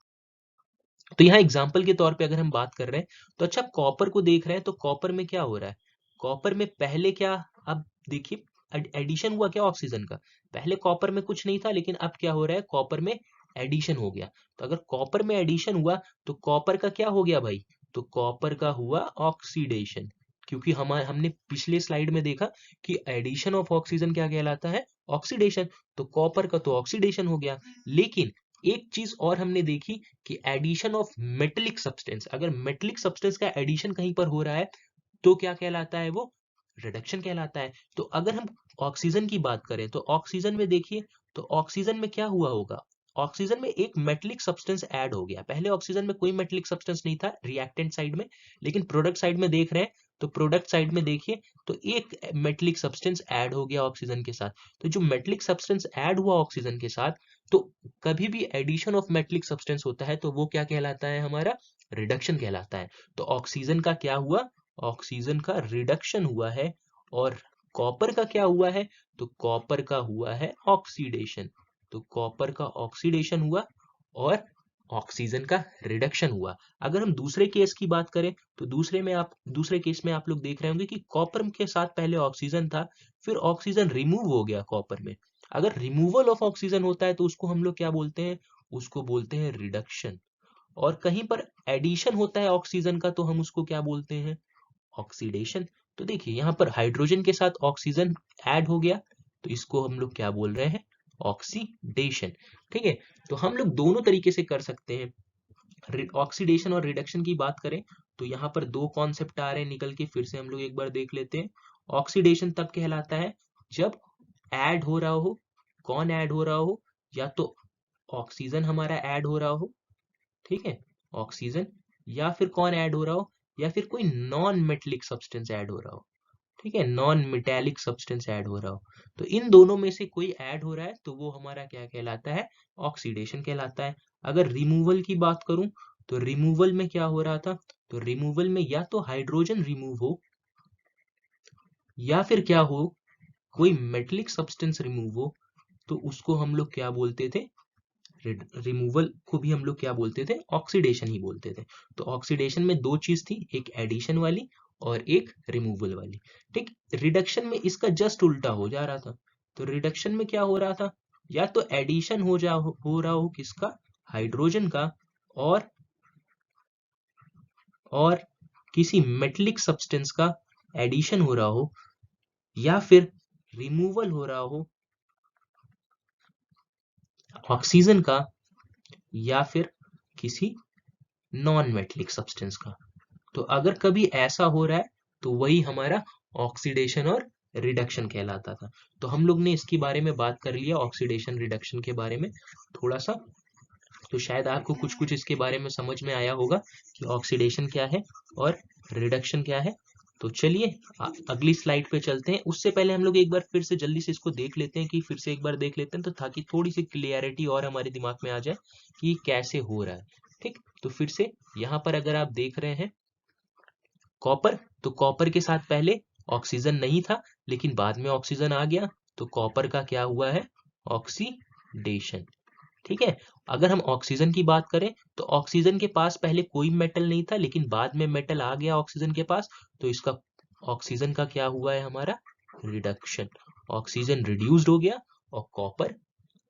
तो यहाँ एग्जाम्पल के तौर पे अगर हम बात कर रहे हैं, तो अच्छा कॉपर को देख रहे हैं, तो कॉपर में क्या हो रहा है, कॉपर में पहले क्या, अब देखिए, एडिशन हुआ क्या ऑक्सीजन का, पहले कॉपर में कुछ नहीं था, लेकिन अब क्या हो रहा है, कॉपर में एडिशन हो गया। तो अगर कॉपर में एडिशन हुआ तो कॉपर का क्या हो गया भाई, तो कॉपर का हुआ ऑक्सीडेशन, क्योंकि हमने पिछले स्लाइड में देखा कि एडिशन ऑफ ऑक्सीजन क्या कहलाता है, ऑक्सीडेशन, तो कॉपर का तो ऑक्सीडेशन हो गया। लेकिन एक चीज और हमने देखी कि एडिशन ऑफ मेटेलिक सब्सटेंस, अगर मेटेलिक सब्सटेंस का एडिशन कहीं पर हो रहा है, तो क्या कहलाता है, वो रिडक्शन कहलाता है। तो अगर हम ऑक्सीजन की बात करें, तो ऑक्सीजन में देखिए, तो ऑक्सीजन में क्या हुआ होगा, ऑक्सीजन में एक मेटेलिक सब्सटेंस ऐड हो गया, पहले ऑक्सीजन में कोई मेटेलिक सब्सटेंस नहीं था रिएक्टेंट साइड में, लेकिन प्रोडक्ट साइड में देख रहे हैं, तो प्रोडक्ट साइड में देखिए, तो एक मेटेलिक सब्सटेंस ऐड हो गया ऑक्सीजन के साथ। तो जो मेटेलिक सब्सटेंस ऐड हुआ ऑक्सीजन के साथ, तो कभी भी एडिशन ऑफ मेटेलिक सब्सटेंस होता है तो वो क्या कहलाता है, हमारा रिडक्शन कहलाता है। तो ऑक्सीजन का क्या हुआ, ऑक्सीजन का रिडक्शन हुआ है, और कॉपर का क्या हुआ है, तो कॉपर का हुआ है ऑक्सीडेशन। तो कॉपर का ऑक्सीडेशन हुआ और ऑक्सीजन का रिडक्शन हुआ। अगर हम दूसरे केस की बात करें, तो दूसरे केस में आप लोग देख रहे होंगे कि कॉपर के साथ पहले ऑक्सीजन था, फिर ऑक्सीजन रिमूव हो गया कॉपर में। अगर रिमूवल ऑफ ऑक्सीजन होता है तो उसको हम लोग क्या बोलते हैं, उसको बोलते हैं रिडक्शन। और कहीं पर एडिशन होता है ऑक्सीजन का, तो हम उसको क्या बोलते हैं, ऑक्सीडेशन। तो देखिए यहाँ पर हाइड्रोजन के साथ ऑक्सीजन ऐड हो गया, तो इसको हम लोग क्या बोल रहे हैं, ऑक्सीडेशन। ठीक है, तो हम लोग दोनों तरीके से कर सकते हैं। ऑक्सीडेशन और रिडक्शन की बात करें, तो यहाँ पर दो कॉन्सेप्ट आ रहे हैं निकल के, फिर से हम लोग एक बार देख लेते हैं। ऑक्सीडेशन तब कहलाता है जब ऐड हो रहा हो, कौन ऐड हो रहा हो, या तो ऑक्सीजन हमारा ऐड हो रहा हो, ठीक है, ऑक्सीजन, या फिर कौन ऐड हो रहा हो, या फिर कोई नॉन मेटेलिक सब्सटेंस ऐड हो रहा हो, ठीक है, नॉन मेटेलिक सब्सटेंस ऐड हो रहा हो। तो इन दोनों में से कोई ऐड हो रहा है तो वो हमारा क्या कहलाता है, ऑक्सीडेशन कहलाता है। अगर रिमूवल की बात करूं, तो रिमूवल में क्या हो रहा था, तो रिमूवल में या तो हाइड्रोजन रिमूव हो, या फिर क्या हो, कोई मेटेलिक सब्सटेंस रिमूव हो, तो उसको हम लोग क्या बोलते थे, रिमूवल को भी हम लोग क्या बोलते थे, ऑक्सीडेशन ही बोलते थे। तो ऑक्सीडेशन में दो चीज थी, एक एडिशन वाली और एक रिमूवल वाली। ठीक, रिडक्शन में इसका जस्ट उल्टा हो जा रहा था। तो रिडक्शन में क्या हो रहा था, या तो एडिशन हो रहा हो किसका, हाइड्रोजन का, और और किसी मेटेलिक सब्सटेंस का एडिशन हो रहा हो, या फिर रिमूवल हो रहा हो ऑक्सीजन का, या फिर किसी नॉन मेटेलिक सब्सटेंस का। तो अगर कभी ऐसा हो रहा है तो वही हमारा ऑक्सीडेशन और रिडक्शन कहलाता था। तो हम लोग ने इसके बारे में बात कर लिया, ऑक्सीडेशन रिडक्शन के बारे में थोड़ा सा। तो शायद आपको कुछ कुछ इसके बारे में समझ में आया होगा कि ऑक्सीडेशन क्या है और रिडक्शन क्या है। तो चलिए अगली स्लाइड पे चलते हैं। उससे पहले हम लोग एक बार फिर से जल्दी से इसको देख लेते हैं, कि फिर से एक बार देख लेते हैं, तो ताकि थोड़ी सी क्लियरिटी और हमारे दिमाग में आ जाए कि कैसे हो रहा है। ठीक, तो फिर से यहाँ पर अगर आप देख रहे हैं कॉपर, तो कॉपर के साथ पहले ऑक्सीजन नहीं था, लेकिन बाद में ऑक्सीजन आ गया, तो कॉपर का क्या हुआ है, ऑक्सीडेशन। ठीक है, अगर हम ऑक्सीजन की बात करें तो ऑक्सीजन के पास पहले कोई मेटल नहीं था, लेकिन बाद में मेटल आ गया ऑक्सीजन के पास, तो इसका ऑक्सीजन का क्या हुआ है, हमारा रिडक्शन। ऑक्सीजन रिड्यूस्ड हो गया और कॉपर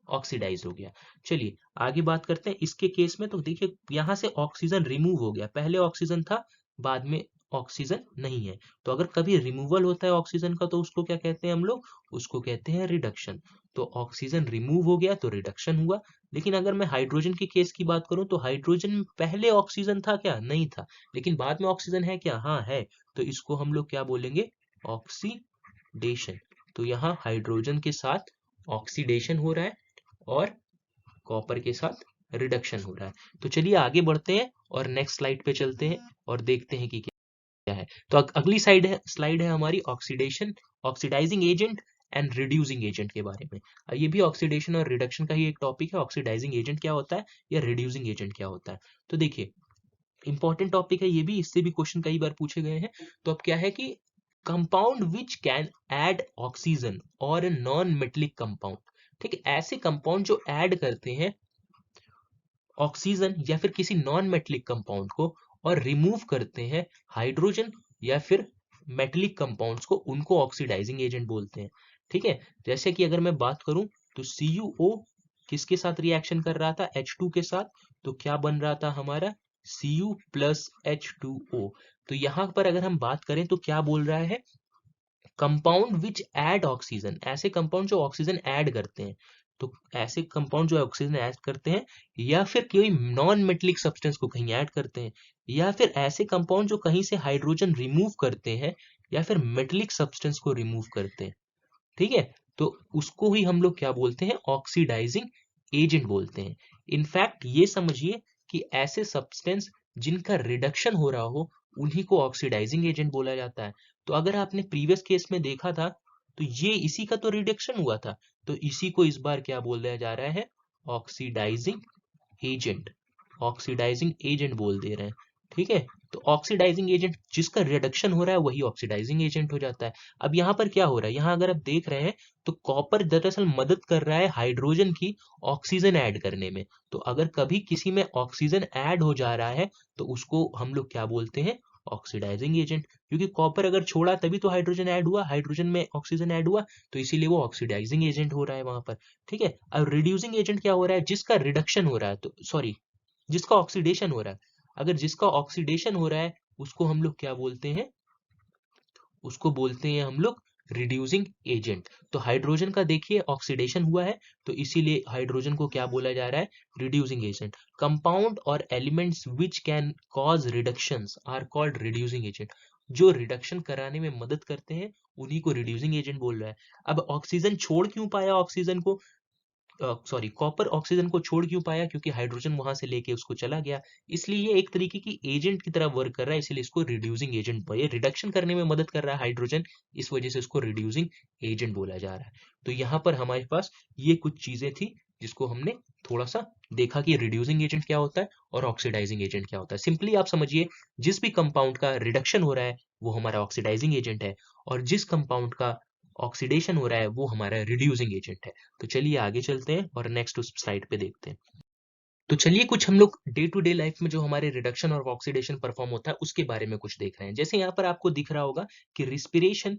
ऑक्सीडाइज हो गया। चलिए आगे बात करते हैं इसके केस में। तो देखिए यहाँ से ऑक्सीजन रिमूव हो गया, पहले ऑक्सीजन था बाद में ऑक्सीजन नहीं है। तो अगर कभी रिमूवल होता है ऑक्सीजन का तो उसको क्या कहते हैं हम लोग, उसको कहते हैं रिडक्शन। तो ऑक्सीजन रिमूव हो गया तो रिडक्शन हुआ। लेकिन अगर मैं हाइड्रोजन के केस की बात करूं तो हाइड्रोजन में पहले ऑक्सीजन था क्या, नहीं था, लेकिन बाद में ऑक्सीजन है क्या, हाँ है। तो इसको हम लोग क्या बोलेंगे, ऑक्सीडेशन। तो यहाँ हाइड्रोजन के साथ ऑक्सीडेशन हो रहा है और कॉपर के साथ रिडक्शन हो रहा है। तो चलिए आगे बढ़ते हैं और नेक्स्ट स्लाइड पे चलते हैं और देखते हैं कि क्या है। तो अगली स्लाइड है हमारी oxidation, oxidising agent and reducing agent के बारे में। ये भी ऑक्सीडेशन और रिडक्शन का ही एक टॉपिक है। ऑक्सीडाइजिंग एजेंट क्या होता है या रिड्यूसिंग एजेंट क्या होता है। तो देखिए इंपॉर्टेंट टॉपिक है ये भी, इससे भी क्वेश्चन कई बार पूछे गए हैं। तो अब क्या है कि compound which can add oxygen और ए नॉन मेटेलिक कंपाउंड। ठीक है, ऐसे कंपाउंड जो ऐड करते हैं ऑक्सीजन या फिर किसी नॉन मेटेलिक कंपाउंड को और रिमूव करते हैं हाइड्रोजन या फिर मेटेलिक कंपाउंड्स को, उनको ऑक्सीडाइजिंग एजेंट बोलते हैं। ठीक है, जैसे कि अगर मैं बात करूं तो CuO किसके साथ रिएक्शन कर रहा था, H2 के साथ, तो क्या बन रहा था हमारा Cu प्लस H2O। तो यहां पर अगर हम बात करें तो क्या बोल रहा है, कंपाउंड विच ऐड ऑक्सीजन, ऐसे कंपाउंड जो ऑक्सीजन ऐड करते हैं। तो ऐसे कंपाउंड जो ऑक्सीजन ऐड करते हैं या फिर कोई नॉन मेटेलिक सब्सटेंस को कहीं ऐड करते हैं, या फिर ऐसे कंपाउंड जो कहीं से हाइड्रोजन रिमूव करते हैं या फिर मेटेलिक सब्सटेंस को रिमूव करते हैं। ठीक है, तो उसको ही हम लोग क्या बोलते हैं, ऑक्सीडाइजिंग एजेंट बोलते हैं। इनफैक्ट ये समझिए कि ऐसे सब्सटेंस जिनका रिडक्शन हो रहा हो उन्हीं को ऑक्सीडाइजिंग एजेंट बोला जाता है। तो अगर आपने प्रीवियस केस में देखा था तो ये इसी का तो रिडक्शन हुआ था, तो इसी को इस बार क्या बोला जा रहा है, ऑक्सीडाइजिंग एजेंट। ऑक्सीडाइजिंग एजेंट बोल दे रहे हैं। ठीक है, तो ऑक्सीडाइजिंग एजेंट जिसका रिडक्शन हो रहा है वही ऑक्सीडाइजिंग एजेंट हो जाता है। अब यहाँ पर क्या हो रहा है, यहाँ अगर आप देख रहे हैं तो कॉपर दरअसल मदद कर रहा है हाइड्रोजन की ऑक्सीजन ऐड करने में। तो अगर कभी किसी में ऑक्सीजन ऐड हो जा रहा है तो उसको हम लोग क्या बोलते हैं, ऑक्सीडाइजिंग एजेंट। क्योंकि कॉपर अगर छोड़ा तभी तो हाइड्रोजन ऐड हुआ, हाइड्रोजन में ऑक्सीजन ऐड हुआ, तो इसीलिए वो ऑक्सीडाइजिंग एजेंट हो रहा है वहां पर। ठीक है, अब रिड्यूसिंग एजेंट क्या हो रहा है, जिसका रिडक्शन हो रहा है, तो सॉरी जिसका ऑक्सीडेशन हो रहा है। अगर जिसका ऑक्सीडेशन हो रहा है उसको हम लोग क्या बोलते हैं, उसको बोलते हैं हम लोग रिड्यूसिंग एजेंट। तो हाइड्रोजन का देखिए ऑक्सीडेशन हुआ है, तो इसीलिए हाइड्रोजन को क्या बोला जा रहा है, रिड्यूसिंग एजेंट। कंपाउंड और elements which can cause reductions are called reducing agent. जो रिडक्शन कराने में मदद करते हैं उन्हीं को रिड्यूसिंग एजेंट बोल रहा है। अब ऑक्सीजन छोड़ क्यों पाया ऑक्सीजन को, सॉरी कॉपर ऑक्सीजन को छोड़ क्यों पाया, क्योंकि हाइड्रोजन वहां से लेके उसको चला गया। इसलिए ये एक तरीके की एजेंट की तरह वर्क कर रहा है, इसलिए इसको रिड्यूसिंग एजेंट, ये रिडक्शन करने में मदद कर रहा है हाइड्रोजन, इस वजह से इसको रिड्यूसिंग एजेंट बोला जा रहा है। तो यहाँ पर हमारे पास ये कुछ चीजें थी जिसको हमने थोड़ा सा देखा कि रिड्यूसिंग एजेंट क्या होता है और ऑक्सीडाइजिंग एजेंट क्या होता है। सिंपली आप समझिए जिस भी कंपाउंड का रिडक्शन हो रहा है वो हमारा ऑक्सीडाइजिंग एजेंट है, और जिस कंपाउंड का ऑक्सीडेशन हो रहा है वो हमारा रिड्यूसिंग एजेंट है। तो चलिए आगे चलते हैं और नेक्स्ट उस स्लाइड पे देखते हैं। तो चलिए कुछ हम लोग डे टू डे लाइफ में जो हमारे रिडक्शन और ऑक्सीडेशन परफॉर्म होता है उसके बारे में कुछ देख रहे हैं। जैसे यहाँ पर आपको दिख रहा होगा कि रिस्पिरेशन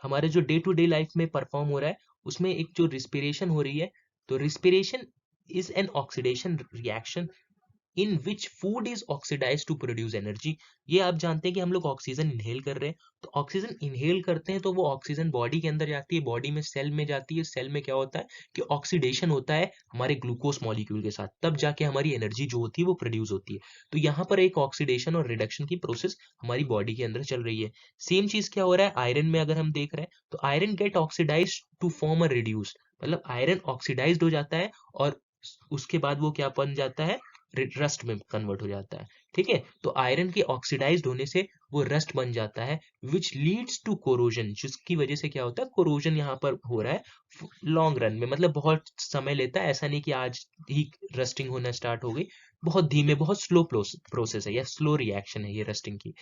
हमारे जो डे टू डे लाइफ में परफॉर्म हो रहा है उसमें एक जो रिस्पिरेशन हो रही है, तो respiration is an oxidation reaction in which food is oxidise to produce energy. ये आप जानते हैं कि हम लोग ऑक्सीजन इनहेल कर रहे हैं, तो ऑक्सीजन इनहेल करते हैं तो वो ऑक्सीजन बॉडी के अंदर जाती है, बॉडी में सेल में जाती है, सेल में क्या होता है कि ऑक्सीडेशन होता है हमारे ग्लूकोज मॉलिक्यूल के साथ, तब जाके हमारी एनर्जी जो होती है वो प्रोड्यूस होती है। तो यहाँ पर एक ऑक्सीडेशन और रिडक्शन की प्रोसेस हमारी बॉडी के अंदर चल रही है। सेम चीज क्या हो रहा है आयरन में, अगर हम देख रहे हैं तो iron get oxidise to form a reduce, मतलब आयरन ऑक्सीडाइज्ड हो जाता है और उसके बाद वो क्या बन जाता है, रस्ट में कन्वर्ट हो जाता है। ठीक है, तो आयरन के ऑक्सीडाइज्ड होने से वो रस्ट बन जाता है, विच लीड्स टू कोरोजन, जिसकी वजह से क्या होता है, कोरोजन यहाँ पर हो रहा है लॉन्ग रन में, मतलब बहुत समय लेता है, ऐसा नहीं कि आज ही रस्टिंग होना स्टार्ट हो गई, बहुत धीमे बहुत स्लो प्रोसेस है या स्लो रिएक्शन है ये रस्टिंग की।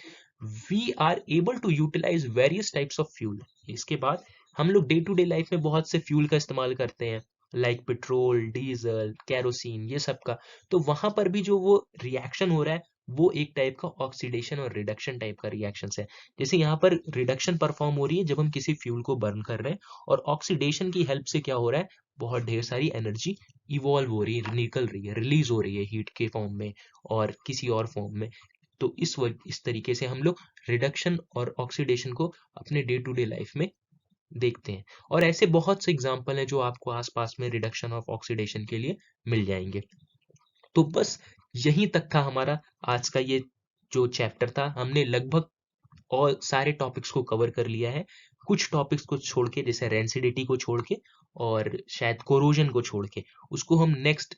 We are able to utilise various types of fuel. इसके बाद हम लोग डे टू डे लाइफ में बहुत से फ्यूल का इस्तेमाल करते हैं, लाइक पेट्रोल, डीजल, कैरोसिन, ये सब का। तो वहां पर भी जो वो रिएक्शन हो रहा है वो एक टाइप का ऑक्सीडेशन और रिडक्शन टाइप का रिएक्शन है। जैसे यहाँ पर रिडक्शन परफॉर्म हो रही है जब हम किसी फ्यूल को बर्न कर रहे हैं, और ऑक्सीडेशन की हेल्प से क्या हो रहा है, बहुत ढेर सारी एनर्जी इवॉल्व हो रही है, निकल रही है, रिलीज हो रही है हीट के फॉर्म में और किसी और फॉर्म में। तो इस तरीके से हम लोग रिडक्शन और ऑक्सीडेशन को अपने डे टू डे लाइफ में देखते हैं। और ऐसे बहुत से एग्जाम्पल हैं जो आपको आसपास में रिडक्शन ऑफ ऑक्सीडेशन के लिए मिल जाएंगे। तो बस यहीं तक था हमारा आज का ये जो चैप्टर था, हमने लगभग और सारे टॉपिक्स को कवर कर लिया है। कुछ टॉपिक्स को छोड़ के, जैसे रेंसिडिटी को छोड़ के और शायद कोरोजन को छोड़ के, उसको हम नेक्स्ट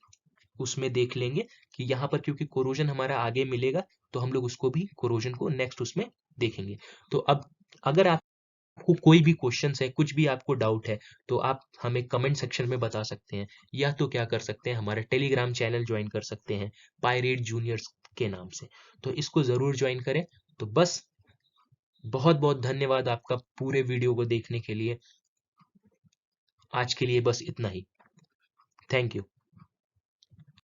उसमें देख लेंगे कि यहाँ पर क्योंकि कोरोजन हमारा आगे मिलेगा तो हम लोग उसको भी, कोरोजन को नेक्स्ट उसमें देखेंगे। तो अब अगर आपको कोई भी क्वेश्चन है, कुछ भी आपको डाउट है, तो आप हमें कमेंट सेक्शन में बता सकते हैं, या तो क्या कर सकते हैं, हमारा टेलीग्राम चैनल ज्वाइन कर सकते हैं पायरेट जूनियर्स के नाम से, तो इसको जरूर ज्वाइन करें। तो बस बहुत बहुत धन्यवाद आपका पूरे वीडियो को देखने के लिए। आज के लिए बस इतना ही। Thank you.